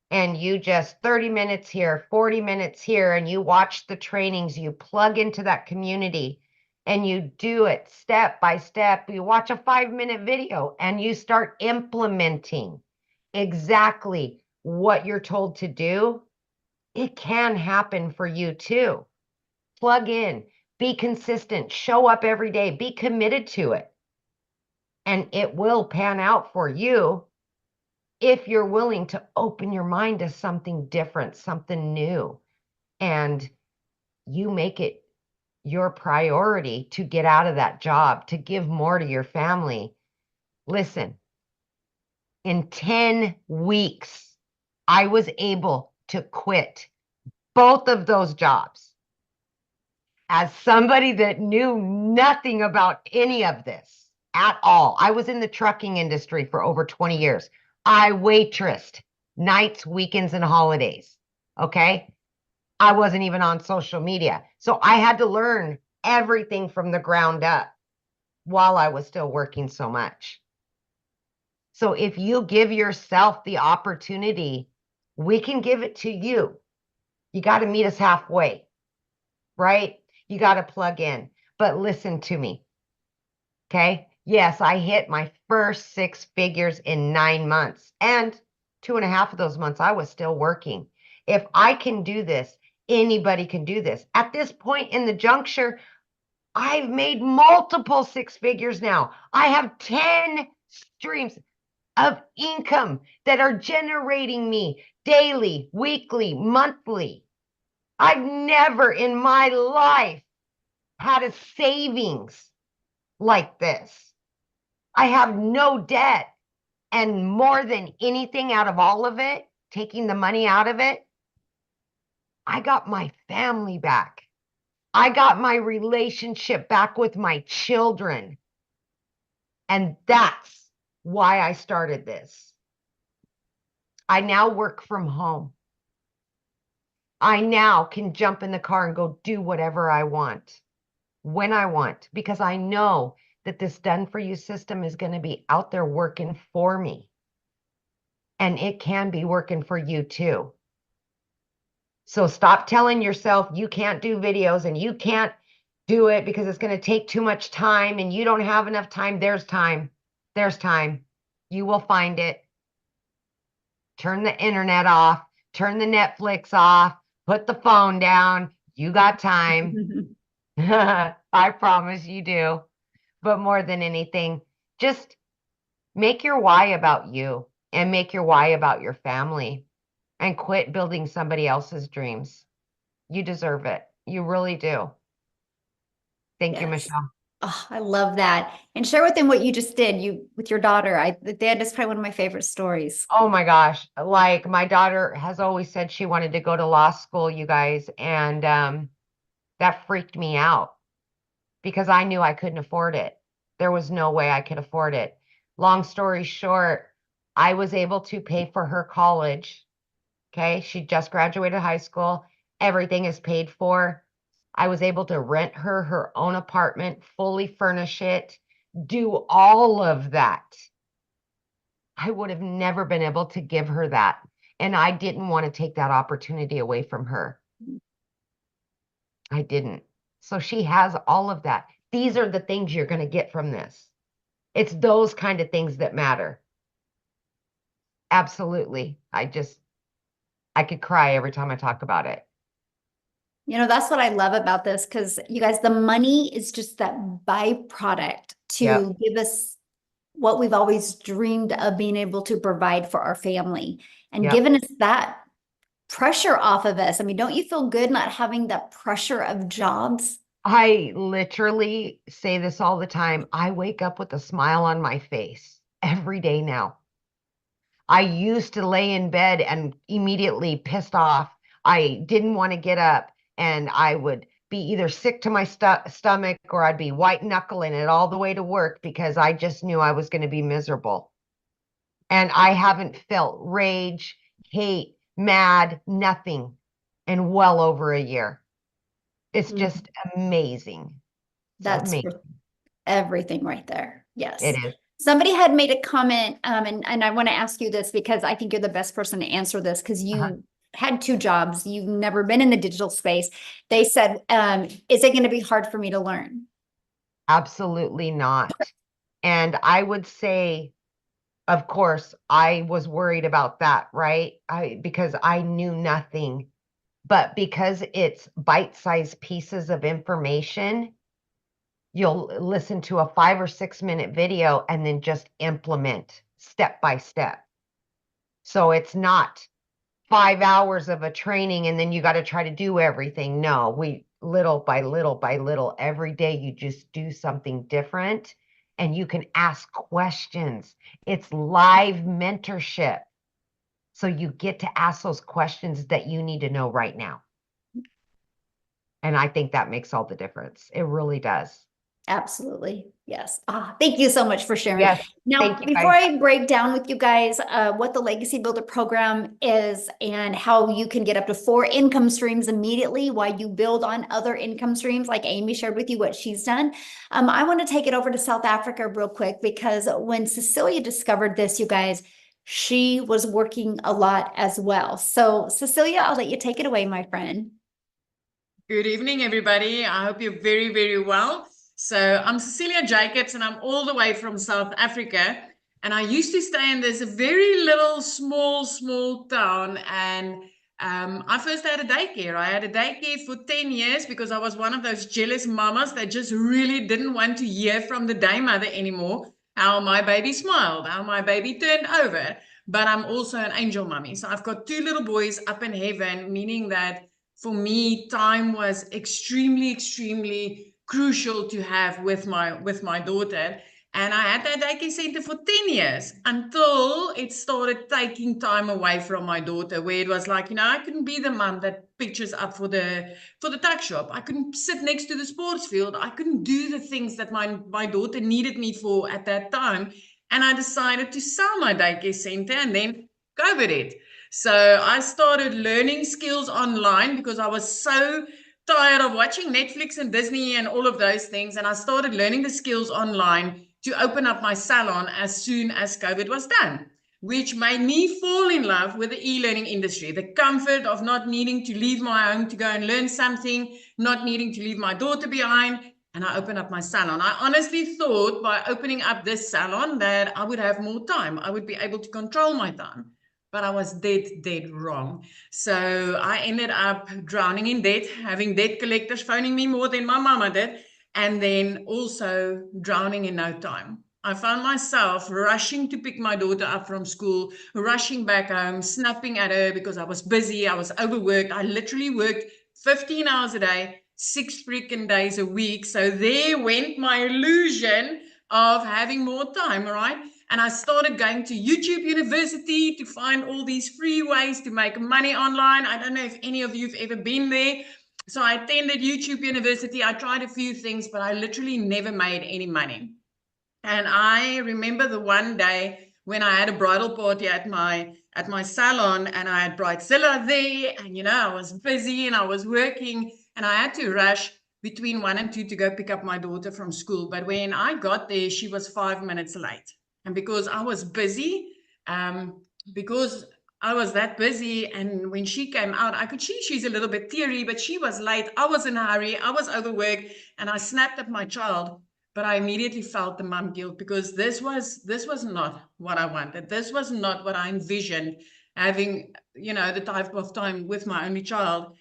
and you just 30 minutes here, 40 minutes here, and you watch the trainings, you plug into that community and you do it step by step, you watch a 5-minute video and you start implementing exactly what you're told to do, it can happen for you too. Plug in, be consistent, show up every day, be committed to it. And it will pan out for you if you're willing to open your mind to something different, something new, and you make it your priority to get out of that job, to give more to your family. Listen, in 10 weeks, I was able to quit both of those jobs. As somebody that knew nothing about any of this at all, I was in the trucking industry for over 20 years. I waitressed nights, weekends, and holidays. Okay. I wasn't even on social media. So I had to learn everything from the ground up while I was still working so much. So if you give yourself the opportunity, we can give it to you. You got to meet us halfway, right? You got to plug in. But listen to me. Okay. Yes, I hit my first 6 figures in 9 months. And 2.5 of those months, I was still working. If I can do this, anybody can do this. At this point in the juncture, I've made multiple 6 figures now. I have 10 streams of income that are generating me daily, weekly, monthly. I've never in my life had a savings like this. I have no debt. And more than anything out of all of it, taking the money out of it, I got my family back. I got my relationship back with my children. And that's why I started this. I now work from home. I now can jump in the car and go do whatever I want, when I want, because I know that this done for you system is going to be out there working for me. And it can be working for you too. So stop telling yourself you can't do videos and you can't do it because it's going to take too much time and you don't have enough time. There's time. There's time. You will find it. Turn the internet off. Turn the Netflix off. Put the phone down. You got time. I promise you do. But more than anything, just make your why about you and make your why about your family and quit building somebody else's dreams. You deserve it. You really do. Thank you, Yes. Michelle. Oh, I love that. And share with them what you just did with your daughter. That is probably one of my favorite stories. Oh my gosh. Like my daughter has always said she wanted to go to law school, you guys, and that freaked me out because I knew I couldn't afford it. There was no way I could afford it. Long story short, I was able to pay for her college. Okay. She just graduated high school. Everything is paid for. I was able to rent her own apartment, fully furnish it, do all of that. I would have never been able to give her that. And I didn't want to take that opportunity away from her. I didn't. So she has all of that. These are the things you're going to get from this. It's those kind of things that matter. Absolutely. I could cry every time I talk about it. You know, that's what I love about this because you guys, the money is just that byproduct to Yep. give us what we've always dreamed of being able to provide for our family and Yep. giving us that pressure off of us. I mean, don't you feel good not having that pressure of jobs? I literally say this all the time. I wake up with a smile on my face every day now. I used to lay in bed and immediately pissed off. I didn't want to get up and I would be either sick to my stomach or I'd be white knuckling it all the way to work because I just knew I was going to be miserable. And I haven't felt rage, hate, mad, nothing in well over a year. It's just amazing. It's That's amazing. worth everything right there. Yes. It is. Somebody had made a comment, and I want to ask you this because I think you're the best person to answer this because you had 2 jobs. You've never been in the digital space. They said, is it going to be hard for me to learn? Absolutely not. And I would say, of course, I was worried about that, right? Because I knew nothing. But because it's bite-sized pieces of information, you'll listen to a 5 or 6 minute video and then just implement step by step. So it's not 5 hours of a training and then you got to try to do everything. No, we little by little by little, every day you just do something different and you can ask questions. It's live mentorship. So you get to ask those questions that you need to know right now. And I think that makes all the difference. It really does. Absolutely. Yes. Thank you so much for sharing. Yes. Now, Thank you, before guys. I break down with you guys what the Legacy Builder program is and how you can get up to 4 income streams immediately while you build on other income streams, like Amy shared with you what she's done, I want to take it over to South Africa real quick because when Cecilia discovered this, you guys, she was working a lot as well. So Cecilia, I'll let you take it away, my friend. Good evening, everybody. I hope you're very, very well. So I'm Cecilia Jacobs, and I'm all the way from South Africa. And I used to stay in this very little, small town. And I first had a daycare. I had a daycare for 10 years because I was one of those jealous mamas that just really didn't want to hear from the day mother anymore how my baby smiled, how my baby turned over. But I'm also an angel mummy. So I've got 2 little boys up in heaven, meaning that for me, time was extremely crucial to have with my daughter. And I had that daycare center for 10 years until it started taking time away from my daughter, where it was like, I couldn't be the mom that pictures up for the tuck shop. I couldn't sit next to the sports field. I couldn't do the things that my daughter needed me for at that time. And I decided to sell my daycare center, and then COVID hit. So I started learning skills online because I was so tired of watching Netflix and Disney and all of those things. And I started learning the skills online to open up my salon as soon as COVID was done, which made me fall in love with the e-learning industry, the comfort of not needing to leave my home to go and learn something, not needing to leave my daughter behind. And I opened up my salon. I honestly thought by opening up this salon that I would have more time. I would be able to control my time. But I was dead wrong. So I ended up drowning in debt, having debt collectors phoning me more than my mama did, and then also drowning in no time. I found myself rushing to pick my daughter up from school, rushing back home, snapping at her because I was busy, I was overworked. I literally worked 15 hours a day, 6 freaking days a week. So there went my illusion of having more time, right? And I started going to YouTube University to find all these free ways to make money online. I don't know if any of you have ever been there. So I attended YouTube University. I tried a few things, but I literally never made any money. And I remember the one day when I had a bridal party at my salon, and I had bridezilla there, and I was busy and I was working, and I had to rush between 1 and 2 to go pick up my daughter from school. But when I got there, she was 5 minutes late. And because I was busy, because I was that busy, and when she came out, I could see she's a little bit teary, but she was late. I was in a hurry. I was overworked, and I snapped at my child. But I immediately felt the mom guilt, because this was not what I wanted. This was not what I envisioned, having, the type of time with my only child.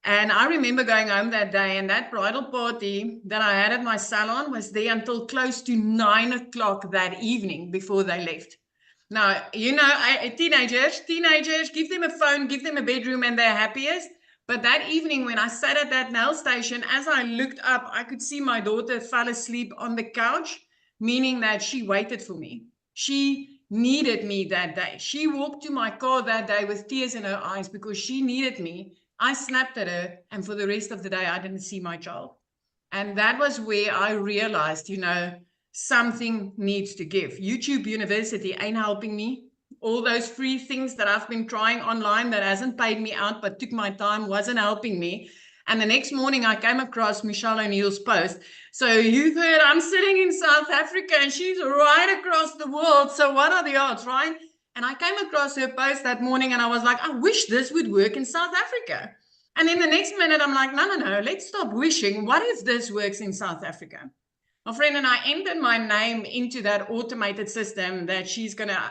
And I remember going home that day, and that bridal party that I had at my salon was there until close to 9 o'clock that evening before they left. Now, teenagers, give them a phone, give them a bedroom, and they're happiest. But that evening, when I sat at that nail station, as I looked up, I could see my daughter fell asleep on the couch, meaning that she waited for me. She needed me that day. She walked to my car that day with tears in her eyes because she needed me. I snapped at her, and for the rest of the day, I didn't see my child. And that was where I realized, something needs to give. YouTube University ain't helping me. All those free things that I've been trying online that hasn't paid me out but took my time wasn't helping me. And the next morning I came across Michelle O'Neill's post. So you've heard I'm sitting in South Africa and she's right across the world. So what are the odds, right? And I came across her post that morning and I was like, I wish this would work in South Africa. And then the next minute I'm like, no, let's stop wishing. What if this works in South Africa? My friend and I entered my name into that automated system that she's going to,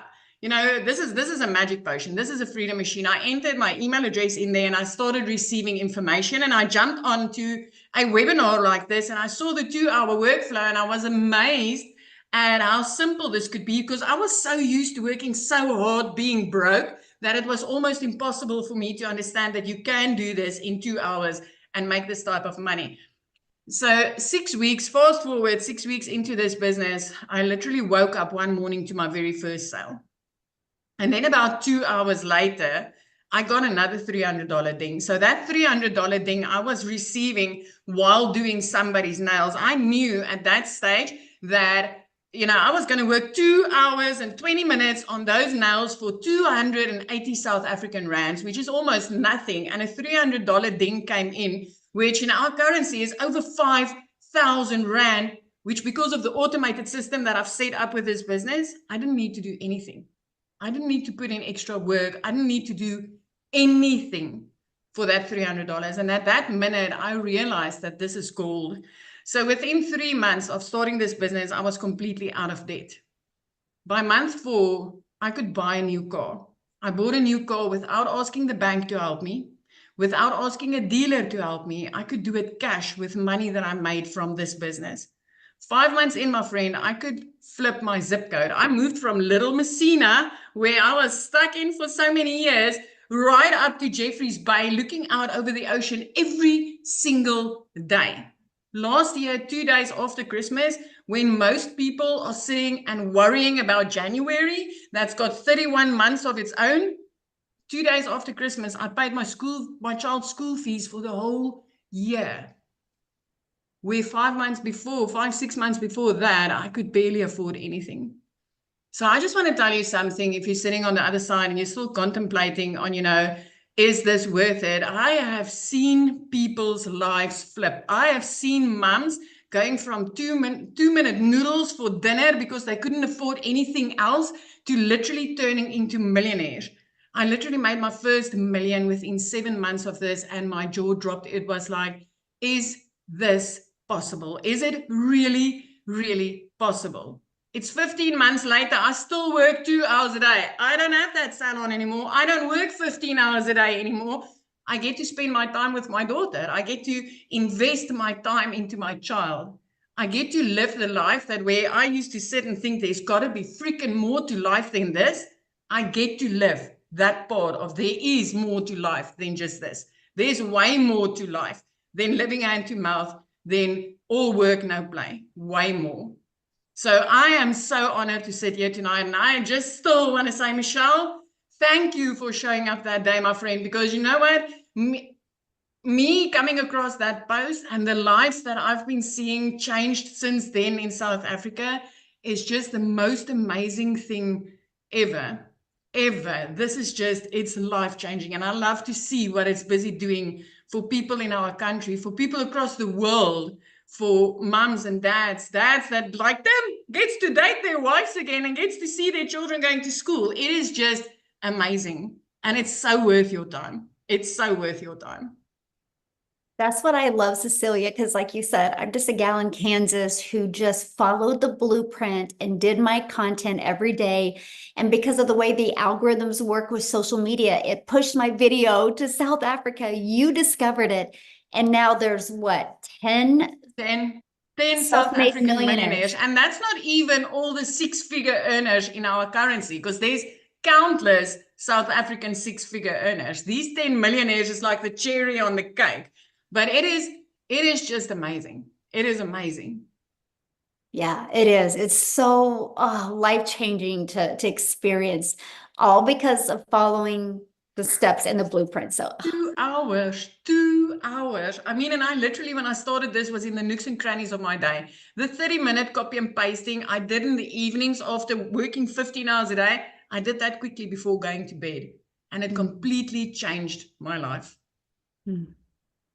this is a magic potion. This is a freedom machine. I entered my email address in there and I started receiving information, and I jumped onto a webinar like this and I saw the 2-hour workflow and I was amazed at how simple this could be, because I was so used to working so hard, being broke, that it was almost impossible for me to understand that you can do this in 2 hours and make this type of money. So 6 weeks, fast forward 6 weeks into this business, I literally woke up one morning to my very first sale. And then about 2 hours later, I got another $300 ding. So that $300 ding I was receiving while doing somebody's nails. I knew at that stage that, I was going to work 2 hours and 20 minutes on those nails for 280 South African rands, which is almost nothing. And a $300 ding came in, which in our currency is over 5,000 rand, which, because of the automated system that I've set up with this business, I didn't need to do anything. I didn't need to put in extra work. I didn't need to do anything for that $300. And at that minute, I realized that this is gold. So within 3 months of starting this business, I was completely out of debt. By month 4, I could buy a new car. I bought a new car without asking the bank to help me, without asking a dealer to help me. I could do it cash with money that I made from this business. 5 months in, my friend, I could flip my zip code. I moved from Little Messina, where I was stuck in for so many years, right up to Jeffreys Bay, looking out over the ocean every single day. last year, 2 days after Christmas, when most people are sitting and worrying about January, that's got 31 months of its own. 2 days after Christmas, I paid my child's school fees for the whole year. Where 6 months before that, I could barely afford anything. So I just want to tell you something. If you're sitting on the other side and you're still contemplating on, is this worth it? I have seen people's lives flip. I have seen mums going from two-minute noodles for dinner because they couldn't afford anything else to literally turning into millionaires. I literally made my first million within 7 months of this, and my jaw dropped. It was like, is this possible? Is it really, really possible? It's 15 months later. I still work 2 hours a day. I don't have that salon anymore. I don't work 15 hours a day anymore. I get to spend my time with my daughter. I get to invest my time into my child. I get to live the life that where I used to sit and think there's got to be freaking more to life than this. I get to live that part of there is more to life than just this. There's way more to life than living hand to mouth, than all work, no play. Way more. So I am so honored to sit here tonight, and I just still want to say, Michelle, thank you for showing up that day, my friend, because you know what? Me coming across that post and the lives that I've been seeing changed since then in South Africa is just the most amazing thing ever. This is just, it's life-changing, and I love to see what it's busy doing for people in our country, for people across the world, for mums and dads that like them, gets to date their wives again and gets to see their children going to school. It is just amazing, and it's so worth your time. It's so worth your time. That's what I love, Cecilia, because like you said, I'm just a gal in Kansas who just followed the blueprint and did my content every day. And because of the way the algorithms work with social media, it pushed my video to South Africa. You discovered it. And now there's what, 10 South self-made African millionaires. millionaires. And that's not even all the six-figure earners in our currency, because there's countless South African six-figure earners. These 10 millionaires is like the cherry on the cake. But it is just amazing. It is amazing. Yeah, it is. It's so life-changing to experience, all because of following the steps and the blueprint. So 2 hours, 2 hours. I mean, and I literally, when I started this, was in the nooks and crannies of my day. The 30-minute copy and pasting I did in the evenings after working 15 hours a day, I did that quickly before going to bed. And it completely changed my life.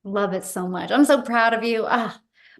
Love it so much. I'm so proud of you.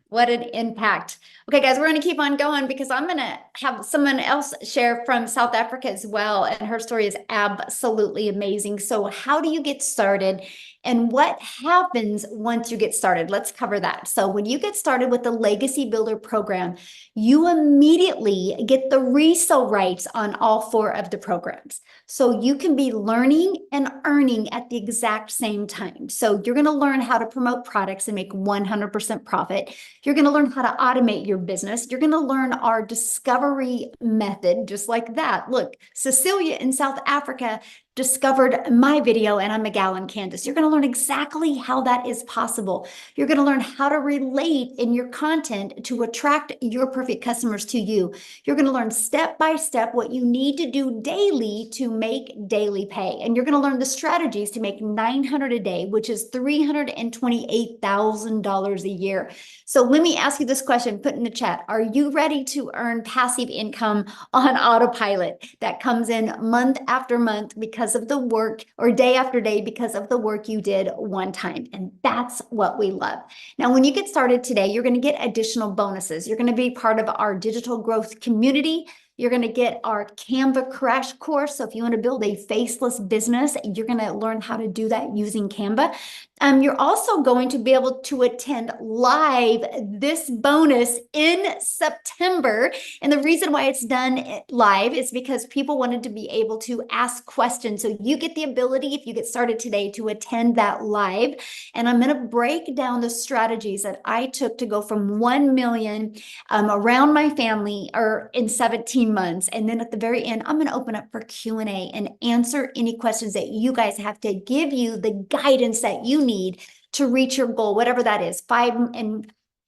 What an impact. Okay, guys, we're going to keep on going because I'm going to have someone else share from South Africa as well. And her story is absolutely amazing. So how do you get started? And what happens once you get started? Let's cover that. So when you get started with the Legacy Builder program, you immediately get the resale rights on all 4 of the programs. So you can be learning and earning at the exact same time. So you're going to learn how to promote products and make 100% profit. You're going to learn how to automate your business. You're going to learn our discovery method, just like that. Look, Cecilia in South Africa discovered my video, and I'm a gal in Kansas. You're going to learn exactly how that is possible. You're going to learn how to relate in your content to attract your perfect customers to you. You're going to learn step by step what you need to do daily to make daily pay. And you're going to learn the strategies to make $900 a day, which is $328,000 a year. So let me ask you this question, put in the chat. Are you ready to earn passive income on autopilot that comes in month after month because of the work, or day after day because of the work you did one time? And that's what we love. Now, when you get started today, you're going to get additional bonuses. You're going to be part of our digital growth community. You're going to get our Canva crash course. So if you want to build a faceless business, you're going to learn how to do that using Canva. You're also going to be able to attend live this bonus in September. And the reason why it's done live is because people wanted to be able to ask questions. So you get the ability, if you get started today, to attend that live. And I'm going to break down the strategies that I took to go from 1 million around my family, or in 17 months. And then at the very end, I'm going to open up for Q&A and answer any questions that you guys have, to give you the guidance that you need to reach your goal, whatever that is,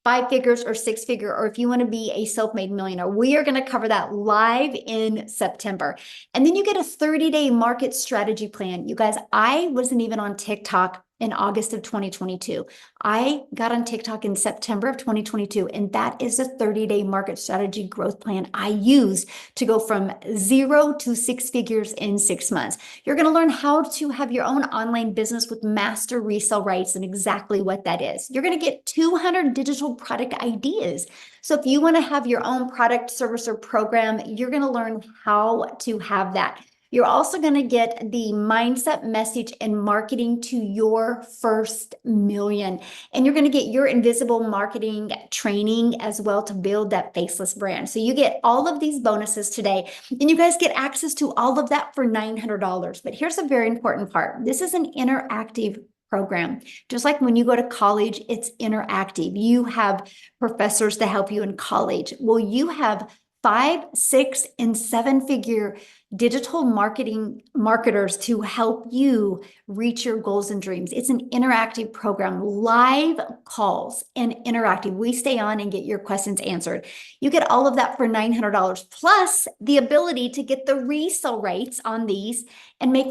5 figures or 6 figure, or if you want to be a self-made millionaire. We are going to cover that live in September. And then you get a 30-day market strategy plan. You guys, I wasn't even on TikTok in August of 2022. I got on TikTok in September of 2022, and that is a 30-day market strategy growth plan I use to go from 0 to 6 figures in 6 months. You're going to learn how to have your own online business with master resale rights and exactly what that is. You're going to get 200 digital product ideas. So if you want to have your own product, service, or program, you're going to learn how to have that. You're also going to get the mindset, message, and marketing to your first million. And you're going to get your invisible marketing training as well to build that faceless brand. So you get all of these bonuses today, and you guys get access to all of that for $900. But here's a very important part. This is an interactive program. Just like when you go to college, it's interactive. You have professors to help you in college. Well, you have 5, 6, and 7-figure digital marketers to help you reach your goals and dreams. It's an interactive program, live calls and interactive. We stay on and get your questions answered. You get all of that for $900, plus the ability to get the resale rates on these and make,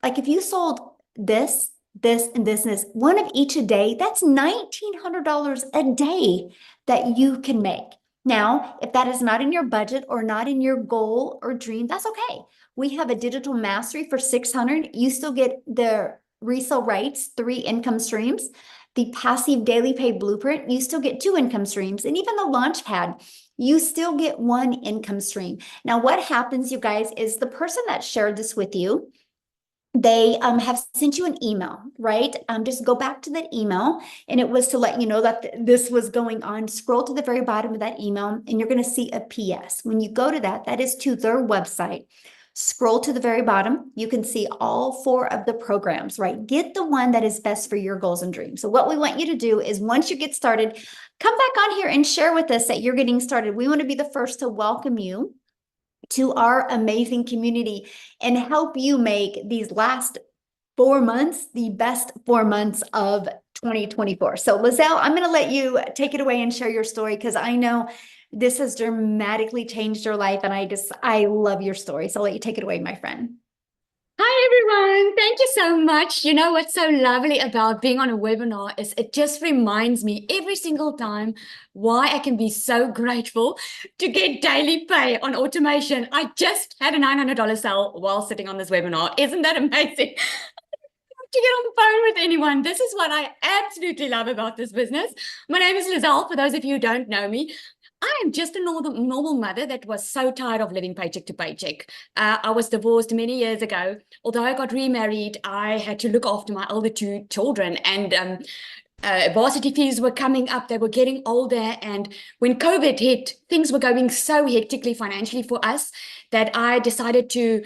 like if you sold this, and this, one of each a day, that's $1,900 a day that you can make. Now, if that is not in your budget or not in your goal or dream, that's okay. We have a digital mastery for $600. You still get the resale rights, 3 income streams. The passive daily pay blueprint, you still get 2 income streams. And even the launch pad, you still get 1 income stream. Now, what happens, you guys, is the person that shared this with you, they have sent you an email, right? Just go back to that email, and it was to let you know that this was going on. Scroll to the very bottom of that email, and you're going to see a PS. When you go to that, that is to their website. Scroll to the very bottom. You can see all 4 of the programs, right? Get the one that is best for your goals and dreams. So what we want you to do is once you get started, come back on here and share with us that you're getting started. We want to be the first to welcome you to our amazing community and help you make these last 4 months the best 4 months of 2024. So Lizelle, I'm going to let you take it away and share your story, because I know this has dramatically changed your life, and I love your story. So I'll let you take it away, my friend. Hi, everyone. Thank you so much. You know what's so lovely about being on a webinar is it just reminds me every single time why I can be so grateful to get daily pay on automation. I just had a $900 sale while sitting on this webinar. Isn't that amazing? To get on the phone with anyone. This is what I absolutely love about this business. My name is Lizelle, for those of you who don't know me. I am just a normal mother that was so tired of living paycheck to paycheck. I was divorced many years ago. Although I got remarried, I had to look after my older 2 children, and varsity fees were coming up. They were getting older, and when COVID hit, things were going so hectically financially for us that I decided to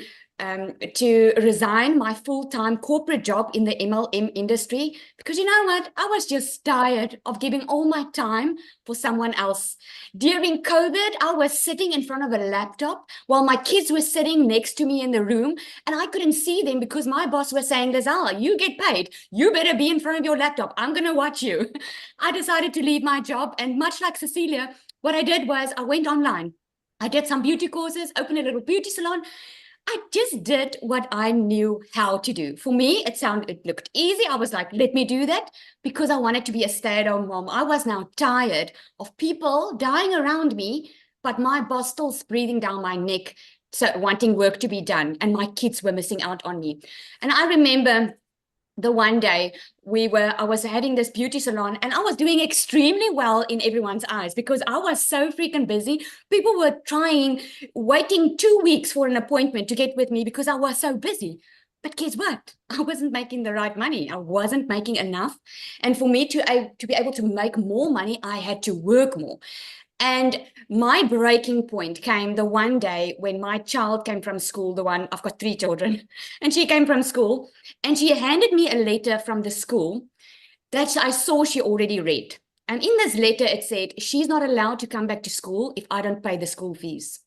resign my full-time corporate job in the MLM industry, because you know what? I was just tired of giving all my time for someone else. During COVID, I was sitting in front of a laptop while my kids were sitting next to me in the room, and I couldn't see them because my boss was saying, Lizelle, you get paid. You better be in front of your laptop. I'm going to watch you. I decided to leave my job, and much like Cecilia, what I did was I went online. I did some beauty courses, opened a little beauty salon. I just did what I knew how to do. For me, it looked easy. I was like, let me do that, because I wanted to be a stay-at-home mom. I was now tired of people dying around me, but my boss still breathing down my neck, so wanting work to be done, and my kids were missing out on me. And I remember the one day I was having this beauty salon, and I was doing extremely well in everyone's eyes because I was so freaking busy. People were waiting 2 weeks for an appointment to get with me because I was so busy. But guess what? I wasn't making the right money. I wasn't making enough. And for me to be able to make more money, I had to work more. And my breaking point came the one day when my child came from school, I've got 3 children, and she came from school, and she handed me a letter from the school that I saw she already read. And in this letter, it said, she's not allowed to come back to school if I don't pay the school fees.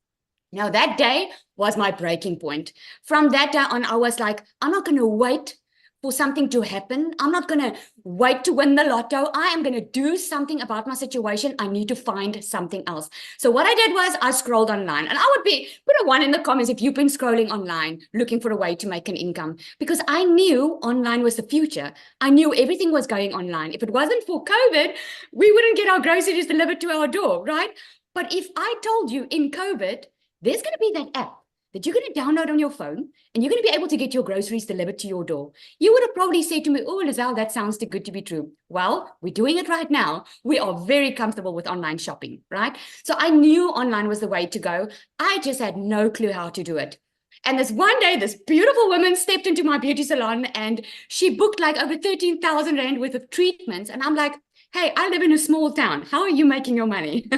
Now, that day was my breaking point. From that day on, I was like, I'm not going to wait for something to happen. I'm not going to wait to win the lotto. I am going to do something about my situation. I need to find something else. So what I did was I scrolled online, and I would put a 1 in the comments if you've been scrolling online looking for a way to make an income, because I knew online was the future. I knew everything was going online. If it wasn't for COVID, we wouldn't get our groceries delivered to our door, right? But if I told you in COVID, there's going to be that app that you're going to download on your phone, and you're going to be able to get your groceries delivered to your door, you would have probably said to me, oh, Lizelle, that sounds too good to be true. Well, we're doing it right now. We are very comfortable with online shopping, right? So I knew online was the way to go. I just had no clue how to do it. And this one day, this beautiful woman stepped into my beauty salon, and she booked like over 13,000 Rand worth of treatments. And I'm like, hey, I live in a small town. How are you making your money?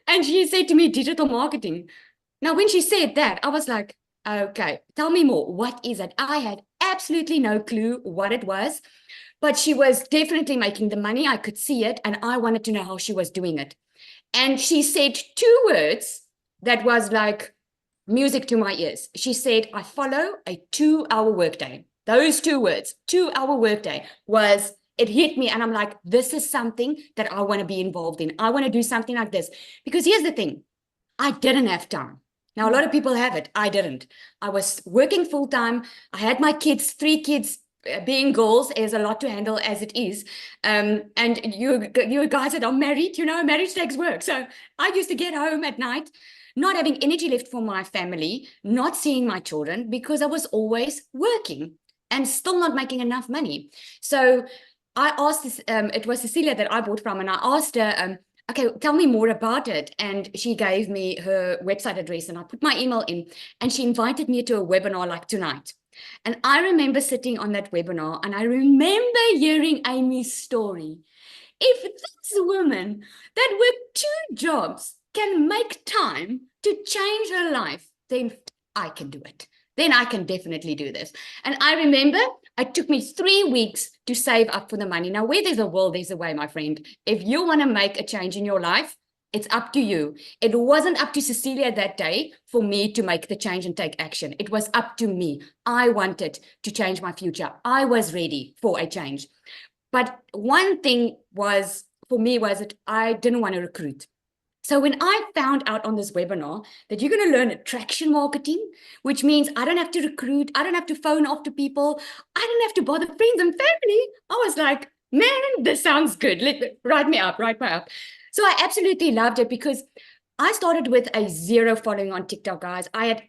And she said to me, digital marketing. Now, when she said that, I was like, okay, tell me more. What is it? I had absolutely no clue what it was, but she was definitely making the money. I could see it, and I wanted to know how she was doing it. And she said 2 words that was like music to my ears. She said, I follow a 2-hour workday. Those 2 words, 2-hour workday, was, it hit me. And I'm like, this is something that I want to be involved in. I want to do something like this. Because here's the thing, I didn't have time. Now, a lot of people have it. I didn't. I was working full time. I had my kids, 3 kids. Being girls is a lot to handle as it is. And you guys that are married, marriage takes work. So I used to get home at night, not having energy left for my family, not seeing my children, because I was always working and still not making enough money. So I asked this, it was Cecilia that I bought from, and I asked her, okay, tell me more about it. And she gave me her website address, and I put my email in, and she invited me to a webinar like tonight. And I remember sitting on that webinar, and I remember hearing Amy's story. If this woman that worked 2 jobs can make time to change her life, then I can do it. Then I can definitely do this. And I remember it took me 3 weeks to save up for the money. Now, where there's a will, there's a way, my friend. If you want to make a change in your life, it's up to you. It wasn't up to Cecilia that day for me to make the change and take action. It was up to me. I wanted to change my future. I was ready for a change. But one thing was, for me, was that I didn't want to recruit. So when I found out on this webinar that you're going to learn attraction marketing, which means I don't have to recruit, I don't have to phone after people, I don't have to bother friends and family, I was like, man, this sounds good. Write me up. So I absolutely loved it, because I started with a 0 following on TikTok, guys. I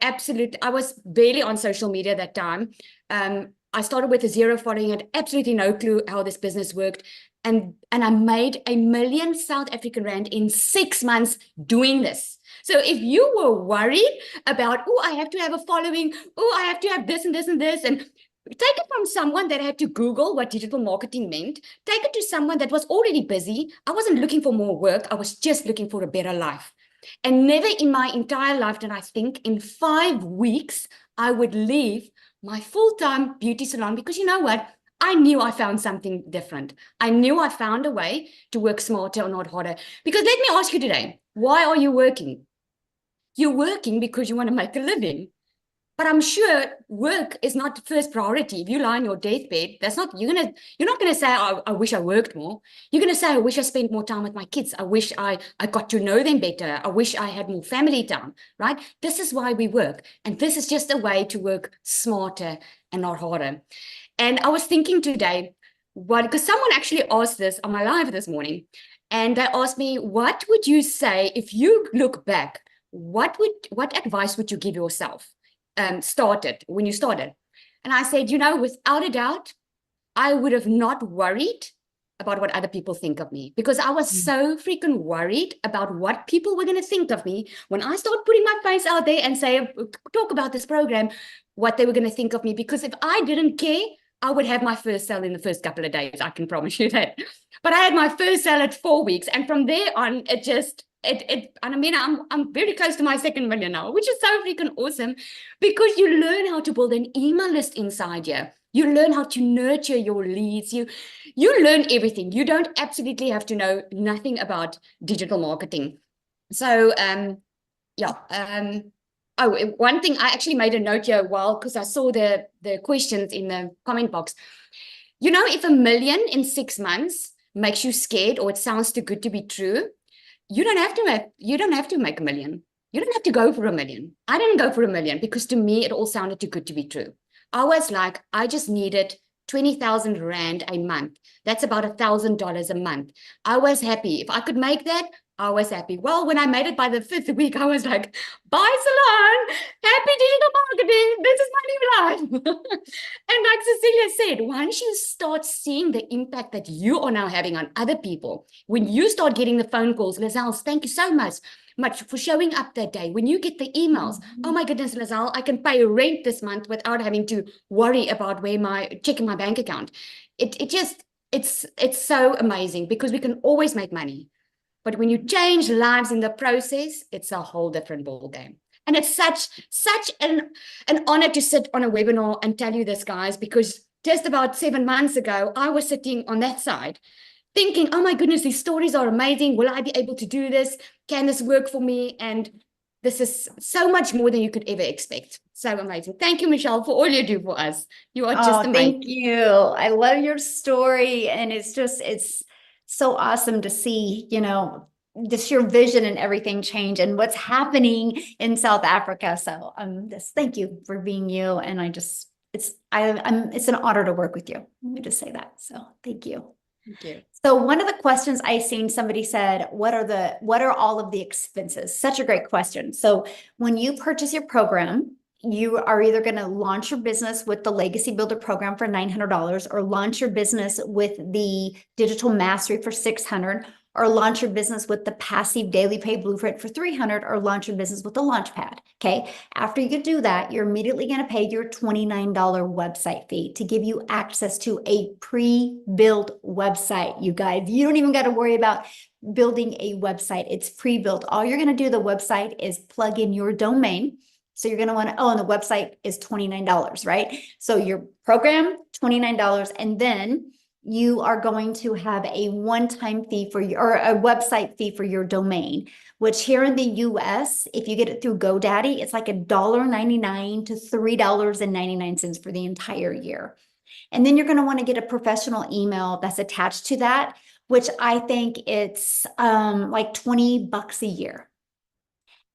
was barely on social media that time. I started with a 0 following, had absolutely no clue how this business worked. And I made 1 million South African Rand in 6 months doing this. So if you were worried about, oh, I have to have a following, oh, I have to have this and this and this, and take it from someone that had to Google what digital marketing meant, take it to someone that was already busy. I wasn't looking for more work. I was just looking for a better life. And never in my entire life did I think in 5 weeks I would leave my full-time beauty salon, because you know what? I knew I found something different. I knew I found a way to work smarter or not harder. Because let me ask you today, why are you working? You're working because you want to make a living. But I'm sure work is not the first priority. If you lie on your deathbed, you're not gonna say, I wish I worked more. You're gonna say, I wish I spent more time with my kids. I wish I got to know them better. I wish I had more family time, right? This is why we work. And this is just a way to work smarter and not harder. And I was thinking today, because someone actually asked this on my live this morning, and they asked me, what would you say if you look back? What advice would you give yourself when you started? And I said, without a doubt, I would have not worried about what other people think of me, because I was so freaking worried about what people were going to think of me when I started putting my face out there and talk about this program, what they were going to think of me. Because if I didn't care, I would have my first sale in the first couple of days. I can promise you that. But I had my first sale at 4 weeks. And from there on, I'm very close to my 2nd million now, which is so freaking awesome, because you learn how to build an email list inside you. You learn how to nurture your leads. You learn everything. You don't absolutely have to know nothing about digital marketing. So, one thing I actually made a note here because I saw the questions in the comment box. You know, if 1 million in 6 months makes you scared or it sounds too good to be true, you don't have to make 1 million. You don't have to go for 1 million. I didn't go for 1 million because to me it all sounded too good to be true. I was like, I just needed 20,000 Rand a month. That's about $1,000 a month. I was happy. If I could make that, I was happy. Well, when I made it by the 5th week, I was like, bye, salon. Happy digital marketing. This is my new life. And like Cecilia said, once you start seeing the impact that you are now having on other people, when you start getting the phone calls, Lizelle, thank you so much for showing up that day. When you get the emails, oh my goodness, Lizelle, I can pay rent this month without having to worry about checking my bank account. It's so amazing because we can always make money. But when you change lives in the process, it's a whole different ball game. And it's such an honor to sit on a webinar and tell you this, guys, because just about 7 months ago, I was sitting on that side thinking, oh my goodness, these stories are amazing. Will I be able to do this? Can this work for me? And this is so much more than you could ever expect. So amazing. Thank you, Michelle, for all you do for us. You are just amazing. Thank you. I love your story. And it's so awesome to see, just your vision and everything change and what's happening in South Africa. So just thank you for being you. And it's an honor to work with you. Let me just say that. So thank you. Thank you. So one of the questions I seen, somebody said, what are all of the expenses? Such a great question. So when you purchase your program, you are either going to launch your business with the Legacy Builder program for $900 or launch your business with the Digital Mastery for $600 or launch your business with the Passive Daily Pay Blueprint for $300 or launch your business with the Launchpad. Okay. After you do that, you're immediately going to pay your $29 website fee to give you access to a pre-built website. You guys, you don't even got to worry about building a website. It's pre-built. All you're going to do the website is plug in your domain. So you're going to want to, and the website is $29, right? So your program, $29. And then you are going to have a one-time fee or a website fee for your domain, which here in the US, if you get it through GoDaddy, it's like $1.99 to $3.99 for the entire year. And then you're going to want to get a professional email that's attached to that, which I think it's like $20 a year.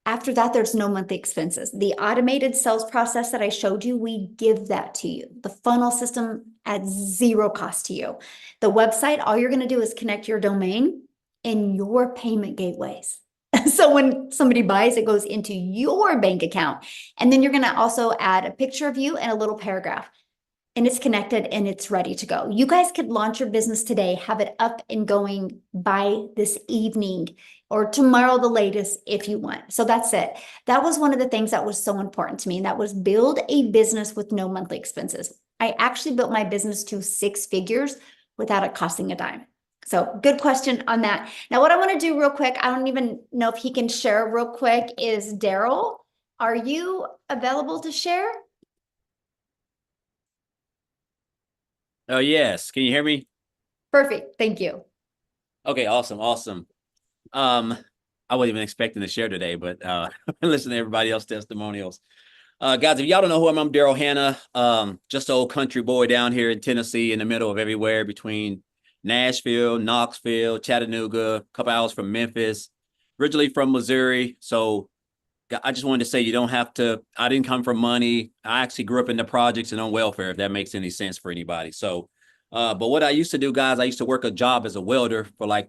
After that, there's no monthly expenses. The automated sales process that I showed you, we give that to you. The funnel system at zero cost to you. The website, all you're going to do is connect your domain and your payment gateways. So when somebody buys, it goes into your bank account. And then you're going to also add a picture of you and a little paragraph. And it's connected and it's ready to go. You guys could launch your business today, have it up and going by this evening or tomorrow, the latest, if you want. So that's it. That was one of the things that was so important to me. And that was build a business with no monthly expenses. I actually built my business to 6 figures without it costing a dime. So good question on that. Now, what I want to do real quick, I don't even know if he can share real quick, is Daryl, are you available to share? Oh, yes. Can you hear me? Perfect. Thank you. Okay, awesome. I wasn't even expecting to share today, but listen to everybody else's testimonials. Guys, if y'all don't know who I'm Daryl Hanna, just an old country boy down here in Tennessee in the middle of everywhere between Nashville, Knoxville, Chattanooga, a couple hours from Memphis, originally from Missouri. So I just wanted to say you don't have to, I didn't come from money. I actually grew up in the projects and on welfare, if that makes any sense for anybody. So, but what I used to do, guys, I used to work a job as a welder for like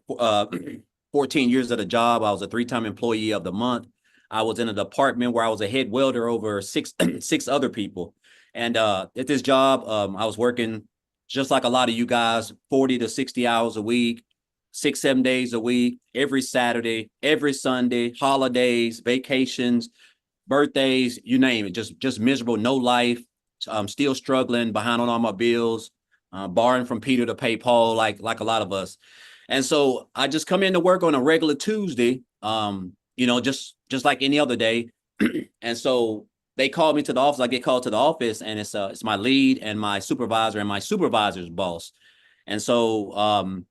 14 years at a job. I was a 3-time employee of the month. I was in a department where I was a head welder over six other people. And at this job, I was working just like a lot of you guys, 40 to 60 hours a week, 6-7 days a week, every Saturday, every Sunday, holidays, vacations, birthdays, you name it, just miserable, no life. I'm still struggling, behind on all my bills, borrowing from Peter to pay Paul, like a lot of us. And so I just come into work on a regular Tuesday, just like any other day. And so they called me to the office. I get called to the office, and it's my lead and my supervisor and my supervisor's boss. And so,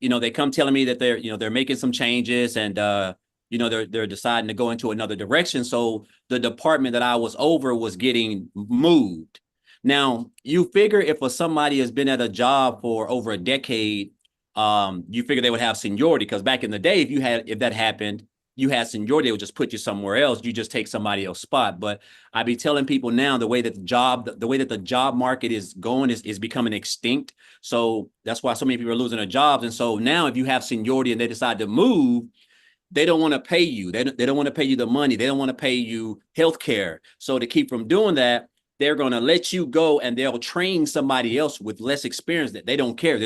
they come telling me that they're making some changes, and you know, they're deciding to go into another direction. So the department that I was over was getting moved. Now, you figure if somebody has been at a job for over a decade, you figure they would have seniority, because back in the day, if that happened, you had seniority, they would just put you somewhere else. You just take somebody else's spot. But I be telling people now, the way that the job market is going is becoming extinct. So that's why so many people are losing their jobs. And so now if you have seniority and they decide to move, they don't want to pay you. They don't want to pay you the money. They don't want to pay you health care. So to keep from doing that, they're going to let you go and they'll train somebody else with less experience. That they don't care.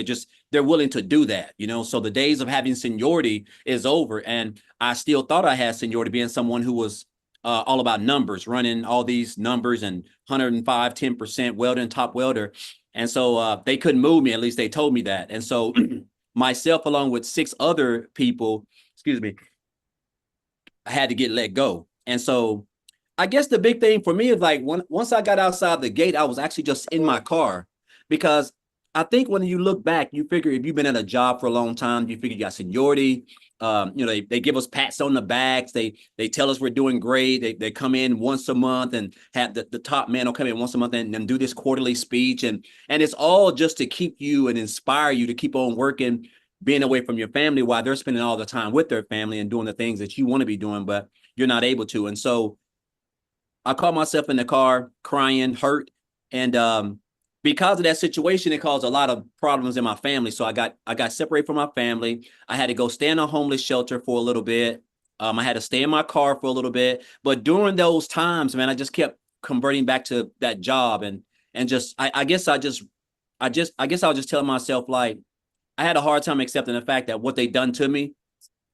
They're willing to do that, you know. So the days of having seniority is over. And I still thought I had seniority, being someone who was all about numbers, running all these numbers and 105, 10% welding, top welder. And so they couldn't move me. At least they told me that. And so myself, along with 6 other people, excuse me, I had to get let go. And so I guess the big thing for me is like once I got outside the gate, I was actually just in my car, because I think when you look back, you figure if you've been at a job for a long time, you figure you got seniority. You know, they give us pats on the backs. They tell us we're doing great. They come in once a month and have the top man will come in once a month and do this quarterly speech. And it's all just to keep you and inspire you to keep on working, being away from your family while they're spending all the time with their family and doing the things that you want to be doing, but you're not able to. And so I caught myself in the car crying, hurt. And because of that situation, it caused a lot of problems in my family. So I got separated from my family. I had to go stay in a homeless shelter for a little bit. I had to stay in my car for a little bit. But during those times, man, I just kept converting back to that job. And just I guess I was just telling myself, like, I had a hard time accepting the fact that what they done to me,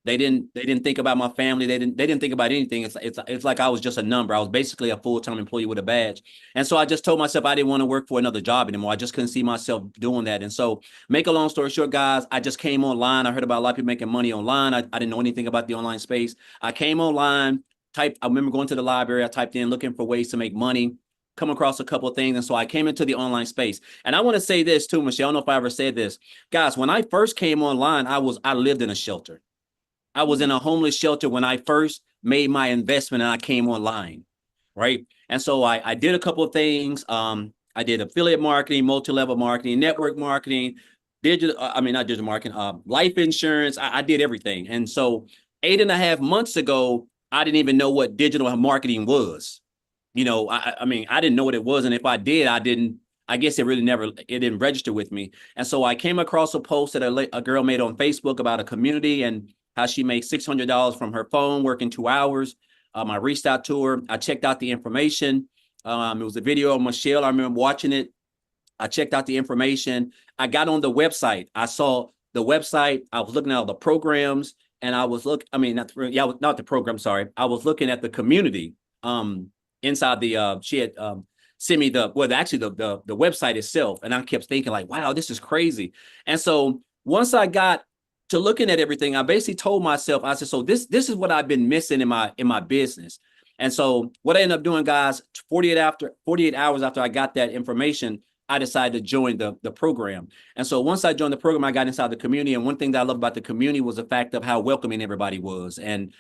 they didn't think about my family. They didn't think about anything. It's like I was just a number. I was basically a full-time employee with a badge. And so I just told myself I didn't want to work for another job anymore. I just couldn't see myself doing that. And so, make a long story short, guys, I just came online. I heard about a lot of people making money online. I didn't know anything about the online space. I came online, I remember going to the library. I typed in looking for ways to make money, come across a couple of things. And so I came into the online space. And I want to say this too, Michelle. I don't know if I ever said this. Guys, when I first came online, I lived in a shelter. I was in a homeless shelter when I first made my investment and I came online, right? And so I did a couple of things. I did affiliate marketing, multi-level marketing, network marketing, not digital marketing, life insurance. I did everything. And so 8.5 months ago, I didn't even know what digital marketing was. You know, I didn't know what it was. And if I did, I guess it didn't register with me. And so I came across a post that a girl made on Facebook about a community and how she made $600 from her phone working 2 hours. I reached out to her. I checked out the information. It was a video of Michelle. I remember watching it. I checked out the information. I got on the website. I saw the website. I was looking at all the programs, and I was not the program. Sorry, I was looking at the community. Inside the she had sent me the website itself, and I kept thinking like, wow, this is crazy. And so once I got to looking at everything, I basically told myself, I said, so this is what I've been missing in my business. And so what I ended up doing, guys, 48 hours after I got that information, I decided to join the program. And so once I joined the program, I got inside the community. And one thing that I love about the community was the fact of how welcoming everybody was, and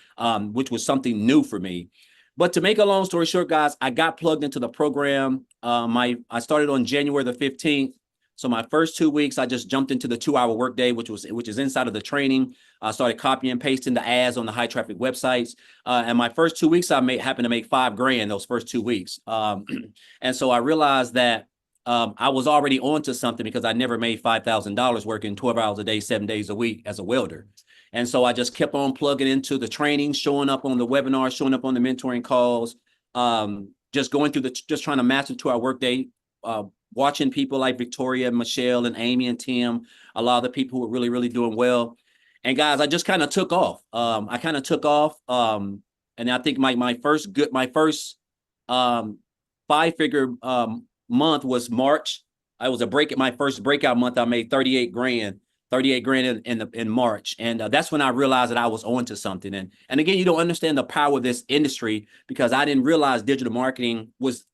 which was something new for me. But to make a long story short, guys, I got plugged into the program. I started on January the 15th. So my first 2 weeks, I just jumped into the 2-hour workday, which is inside of the training. I started copying and pasting the ads on the high traffic websites. And my first 2 weeks, happened to make $5,000 those first 2 weeks. And so I realized that I was already onto something, because I never made $5,000 working 12 hours a day, 7 days a week as a welder. And so I just kept on plugging into the training, showing up on the webinars, showing up on the mentoring calls, just going through just trying to master 2-hour workday, watching people like Victoria, Michelle, and Amy and Tim, a lot of the people who were really, really doing well. And guys, I just kind of took off. And I think my first 5-figure month was March. I was my first breakout month. I made $38,000 in March. And that's when I realized that I was onto something. And again, you don't understand the power of this industry, because I didn't realize digital marketing was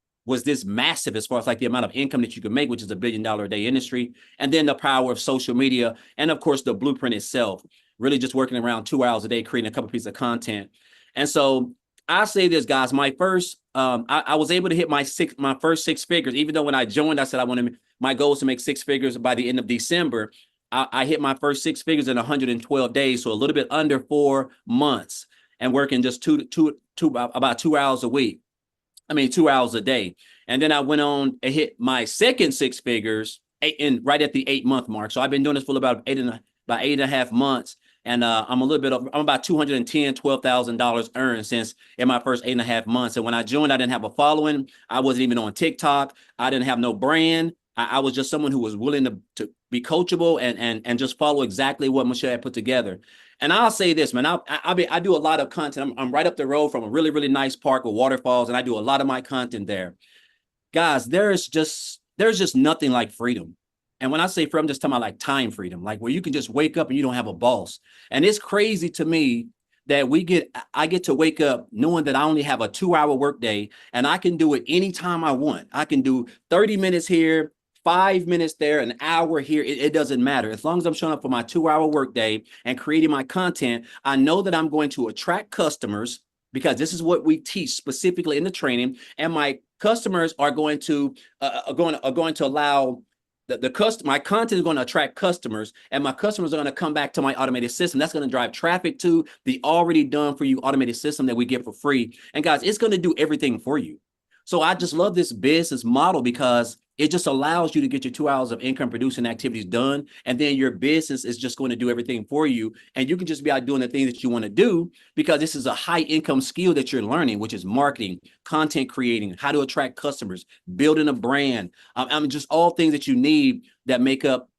this massive as far as like the amount of income that you can make, which is $1 billion a day industry. And then the power of social media, and of course the blueprint itself. really just working around 2 hours a day, creating a couple pieces of content. And so I say this, guys, my first, I was able to hit my first 6 figures, even though when I joined, I said my goal is to make 6 figures by the end of December. I hit my first 6 figures in 112 days, so a little bit under 4 months, and working just about 2 hours a week. 2 hours a day. And then I went on and hit my second 6 figures right at the 8-month mark. So I've been doing this for about 8.5 months. And I'm about $12,000 earned since in my first 8.5 months. And when I joined, I didn't have a following. I wasn't even on TikTok. I didn't have no brand. I was just someone who was willing to be coachable and just follow exactly what Michelle had put together. And I'll say this, man, I do a lot of content. I'm right up the road from a really, really nice park with waterfalls, and I do a lot of my content there. Guys, there's just nothing like freedom. And when I say freedom, I'm just talking about like time freedom, like where you can just wake up and you don't have a boss. And it's crazy to me that I get to wake up knowing that I only have a 2-hour workday and I can do it anytime I want. I can do 30 minutes here, 5 minutes there, an hour here. It doesn't matter. As long as I'm showing up for my 2-hour workday and creating my content, I know that I'm going to attract customers because this is what we teach specifically in the training. And my customers are going to allow my content is going to attract customers, and my customers are going to come back to my automated system. That's going to drive traffic to the already done for you automated system that we get for free. And guys, it's going to do everything for you. So I just love this business model because it just allows you to get your 2 hours of income producing activities done. And then your business is just going to do everything for you. And you can just be out doing the things that you want to do because this is a high income skill that you're learning, which is marketing, content creating, how to attract customers, building a brand. Just all things that you need that make up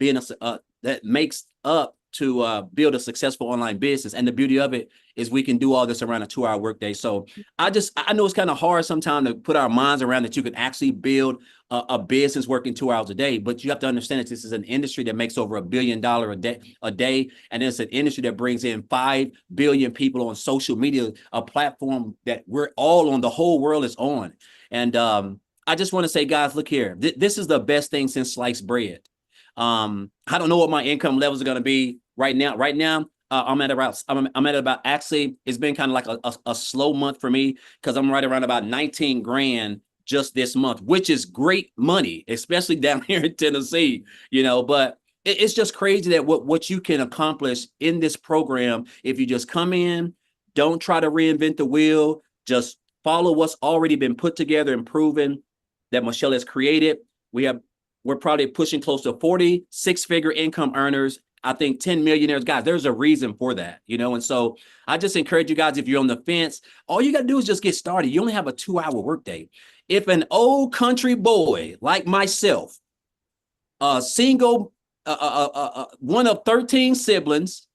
to build a successful online business. And the beauty of it is we can do all this around a 2-hour workday. So I know it's kind of hard sometimes to put our minds around that you can actually build a business working 2 hours a day, but you have to understand that this is an industry that makes over $1 billion a day. And it's an industry that brings in 5 billion people on social media, a platform that we're all on, the whole world is on. And I just want to say, guys, look here, this is the best thing since sliced bread. I don't know what my income levels are going to be right now. I'm at about, actually, it's been kind of like a slow month for me because I'm right around about 19 grand just this month, which is great money, especially down here in Tennessee, but it's just crazy that what you can accomplish in this program if you just come in, don't try to reinvent the wheel, just follow what's already been put together and proven that Michelle has created. We're probably pushing close to 40 6-figure income earners. I think 10 millionaires, guys, there's a reason for that, and so I just encourage you guys, if you're on the fence, all you got to do is just get started. You only have a 2-hour workday. If an old country boy like myself, a single, one of 13 siblings,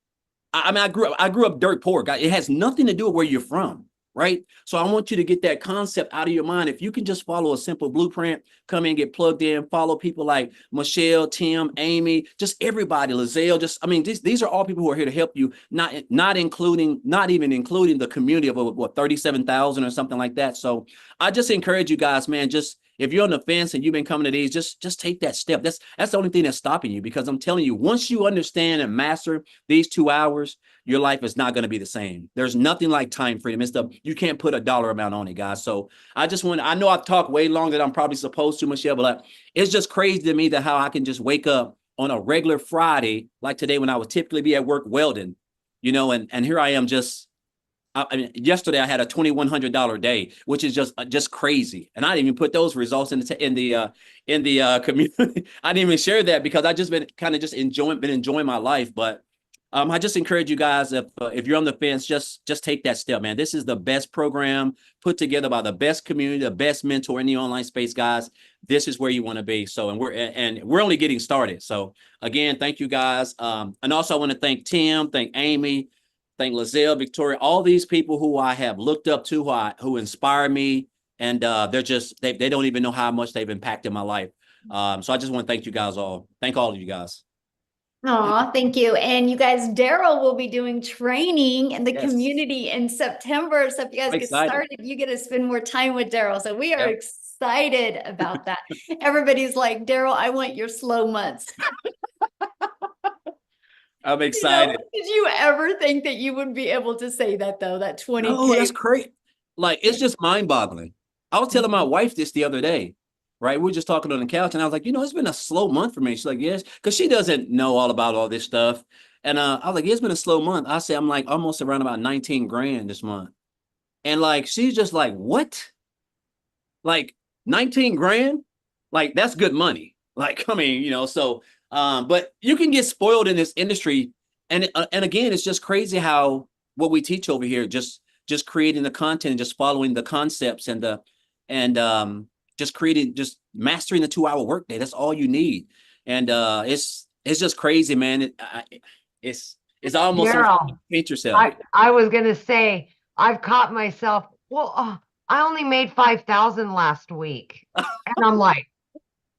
I grew up dirt poor, guys. It has nothing to do with where you're from. Right. So I want you to get that concept out of your mind. If you can just follow a simple blueprint, come in, get plugged in, follow people like Michelle, Tim, Amy, just everybody, Lizelle, these are all people who are here to help you, not even including the community of what 37,000 or something like that. So I just encourage you guys, man, just if you're on the fence and you've been coming to these, just take that step. That's the only thing that's stopping you, because I'm telling you, once you understand and master these 2 hours, your life is not going to be the same. There's nothing like time freedom. You can't put a dollar amount on it, guys. So I know I've talked way longer than I'm probably supposed to, Michelle, but it's just crazy to me that how I can just wake up on a regular Friday, like today when I would typically be at work welding, and here I am yesterday I had a $2,100 day, which is just crazy. And I didn't even put those results in the community. I didn't even share that because I just been enjoying my life. But I just encourage you guys, if you're on the fence, just take that step, man. This is the best program put together by the best community, the best mentor in the online space, guys. This is where you want to be. So, and we're only getting started. So again, thank you guys. And also I want to thank Tim, thank Amy, thank Lizelle, Victoria, all these people who I have looked up to, who inspire me. And they don't even know how much they've impacted my life. So I just want to thank you guys all. Thank all of you guys. Aw, thank you. And you guys, Daryl will be doing training in the Yes. community in September. So if you guys I'm get excited. started, you get to spend more time with Daryl. So we are Yep. excited about that. Everybody's like, Daryl, I want your slow months. I'm You know, excited. did you ever think that you would be able to say that though, that 20K? Oh, that's crazy. Like, it's just mind boggling. I was telling my Mhm. wife this the other day, right? We were just talking on the couch, and I was like, it's been a slow month for me. She's like, yes, because she doesn't know all about all this stuff. And I was like, it's been a slow month. I say, I'm like almost around about 19 grand this month. And like, she's just like, what? Like 19 grand? Like, that's good money. Like, I mean, so, but you can get spoiled in this industry. And again, it's just crazy how what we teach over here, just creating the content and just following the concepts and just mastering the 2 hour workday. That's all you need. And it's just crazy, man. It's almost something you Daryl, paint yourself. I was gonna say I've caught myself. Well, I only made 5,000 last week, and I'm like,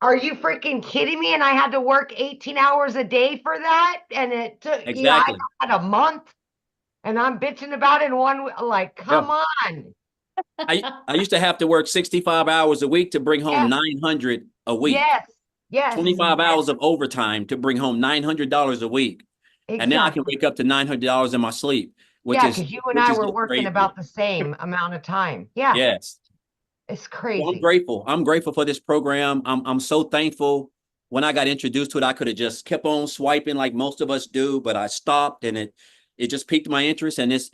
are you freaking kidding me? And I had to work 18 hours a day for that, and it took I Exactly. had a month, and I'm bitching about it in one. Like, Yeah. come on. I used to have to work 65 hours a week to bring home Yes, 900 a week. yes, yes, 25 hours of overtime to bring home $900 a week. And now I can exactly. wake up to $900 in my sleep, which Yeah, is because you and which I is were just working crazy. about the same amount of time. Yeah, Yes. it's Well, I'm crazy. grateful. I'm grateful for this program. I'm so thankful. When I got introduced to it, I could have just kept on swiping like most of us do, but I stopped, and it just piqued my interest. And this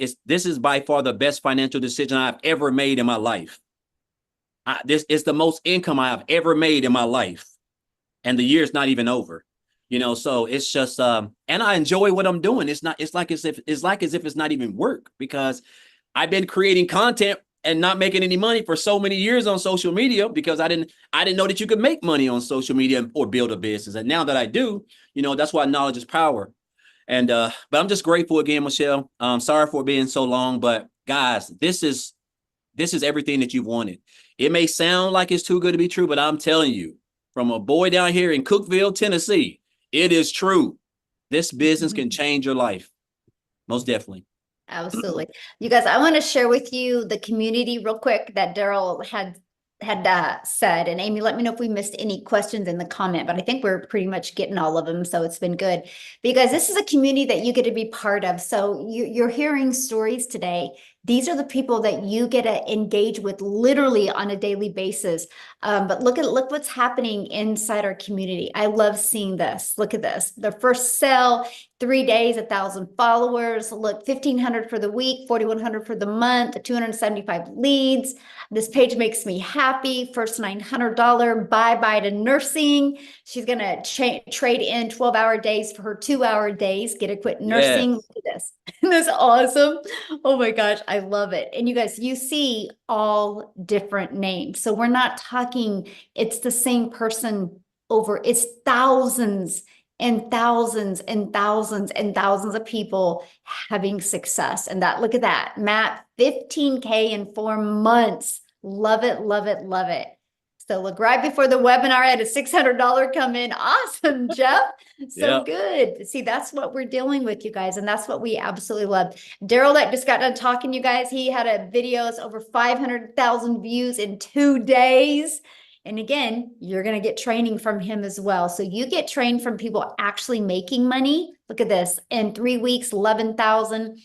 is by far the best financial decision I've ever made in my life. This is the most income I have ever made in my life, and the year's not even over. So it's just and I enjoy what I'm doing. It's like as if it's not even work, because I've been creating content and not making any money for so many years on social media, because I didn't know that you could make money on social media or build a business. And now that I do, that's why knowledge is power. And but I'm just grateful again, Michelle. Sorry for being so long, but guys, this is everything that you've wanted. It may sound like it's too good to be true, but I'm telling you, from a boy down here in Cookeville, Tennessee, it is true. This business can change your life. Most definitely. Absolutely. You guys, I want to share with you the community real quick that Daryl had said. And Amy, let me know if we missed any questions in the comment, but I think we're pretty much getting all of them. So it's been good, because this is a community that you get to be part of. So you're hearing stories today. These are the people that you get to engage with literally on a daily basis. But look what's happening inside our community. I love seeing this. Look at this. The first sale, 3 days, 1,000 followers. Look, 1,500 for the week, 4,100 for the month, 275 leads. This page makes me happy. First $900 bye-bye to nursing. She's going to trade in 12-hour days for her 2-hour days. Get to quit nursing. Yes. Look at this. Isn't this awesome? Oh my gosh, I love it. And you guys, you see all different names. So we're not talking, it's the same person it's thousands and thousands and thousands and thousands of people having success. And look at that, Matt, 15K in 4 months. Love it, love it, love it. So look, right before the webinar, I had a $600 come in. Awesome, Jeff. So Yep. good. See, that's what we're dealing with, you guys. And that's what we absolutely love. Daryl that just got done talking, you guys, he had a videos over 500,000 views in 2 days. And again, you're going to get training from him as well. So you get trained from people actually making money. Look at this. In 3 weeks, 11,000,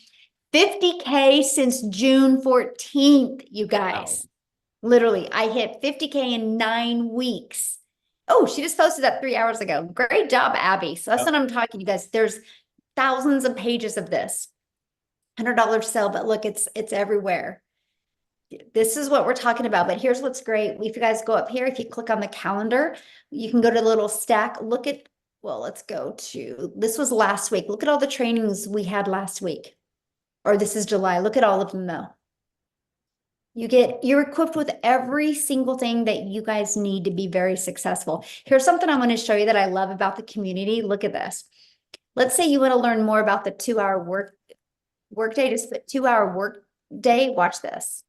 50K since June 14th, you guys. Wow. Literally, I hit 50K in 9 weeks. Oh, she just posted that 3 hours ago. Great job, Abby. So that's Yep. what I'm talking, you guys. There's thousands of pages of this. $100 sale, but look, it's everywhere. This is what we're talking about. But here's what's great. If you guys go up here, if you click on the calendar, you can go to the little stack. Look at, well, let's go to, this was last week. Look at all the trainings we had last week. Or this is July. Look at all of them though. You're equipped with every single thing that you guys need to be very successful. Here's something I'm going to show you that I love about the community. Look at this. Let's say you want to learn more about the 2-hour workday, just the 2-hour work day. Watch this.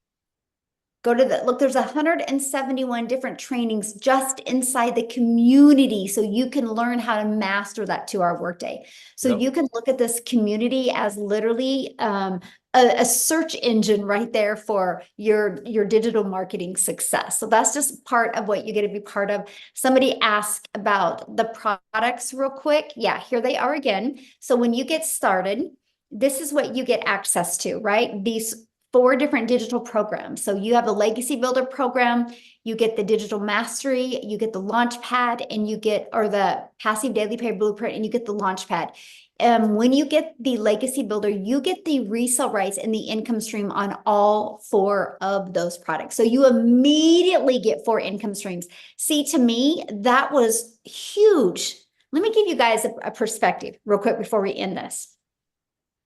Go to the, look, there's 171 different trainings just inside the community. So you can learn how to master that 2-hour workday. So Yep. you can look at this community as literally a search engine right there for your digital marketing success. So that's just part of what you get to be part of. Somebody asked about the products real quick. Yeah, here they are again. So when you get started, this is what you get access to, right? These 4 different digital programs. So you have the Legacy Builder program, you get the Digital Mastery, you get the Launchpad, and you get, or the Passive Daily Pay Blueprint, and you get the Launchpad. When you get the Legacy Builder, you get the resale rights and the income stream on all 4 of those products. So you immediately get 4 income streams. See, to me, that was huge. Let me give you guys a perspective real quick before we end this.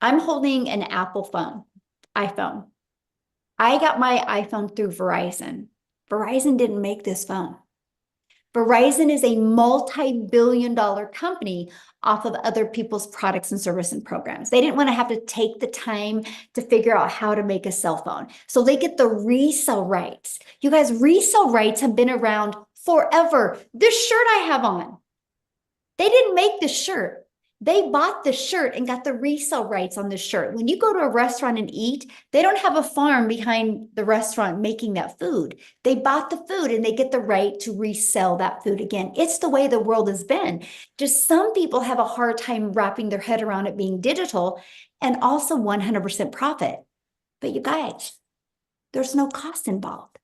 I'm holding an Apple phone, iPhone. I got my iPhone through Verizon. Verizon didn't make this phone. Verizon is a multi-billion-dollar company off of other people's products and service and programs. They didn't want to have to take the time to figure out how to make a cell phone. So they get the resale rights. You guys, resale rights have been around forever. This shirt I have on, they didn't make this shirt. They bought the shirt and got the resale rights on the shirt. When you go to a restaurant and eat, they don't have a farm behind the restaurant making that food. They bought the food and they get the right to resell that food again. It's the way the world has been. Just some people have a hard time wrapping their head around it being digital and also 100% profit. But you guys, there's no cost involved.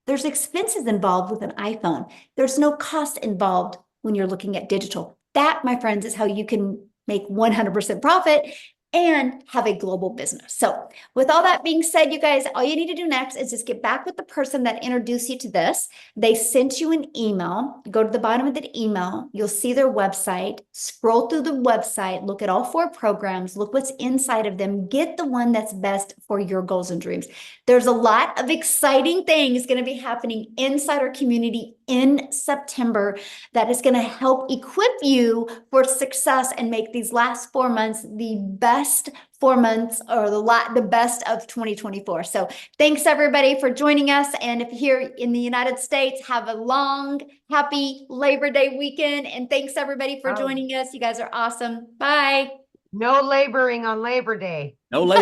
There's expenses involved with an iPhone. There's no cost involved when you're looking at digital. That, my friends, is how you can make 100% profit and have a global business. So with all that being said, you guys, all you need to do next is just get back with the person that introduced you to this. They sent you an email. Go to the bottom of the email. You'll see their website. Scroll through the website. Look at all 4 programs. Look what's inside of them. Get the one that's best for your goals and dreams. There's a lot of exciting things going to be happening inside our community in September that is going to help equip you for success and make these last 4 months the best 4 months or the best of 2024. So thanks everybody for joining us. And if you're here in the United States, have a long, happy Labor Day weekend. And thanks everybody for joining us. You guys are awesome. Bye. No laboring on Labor Day. No labor.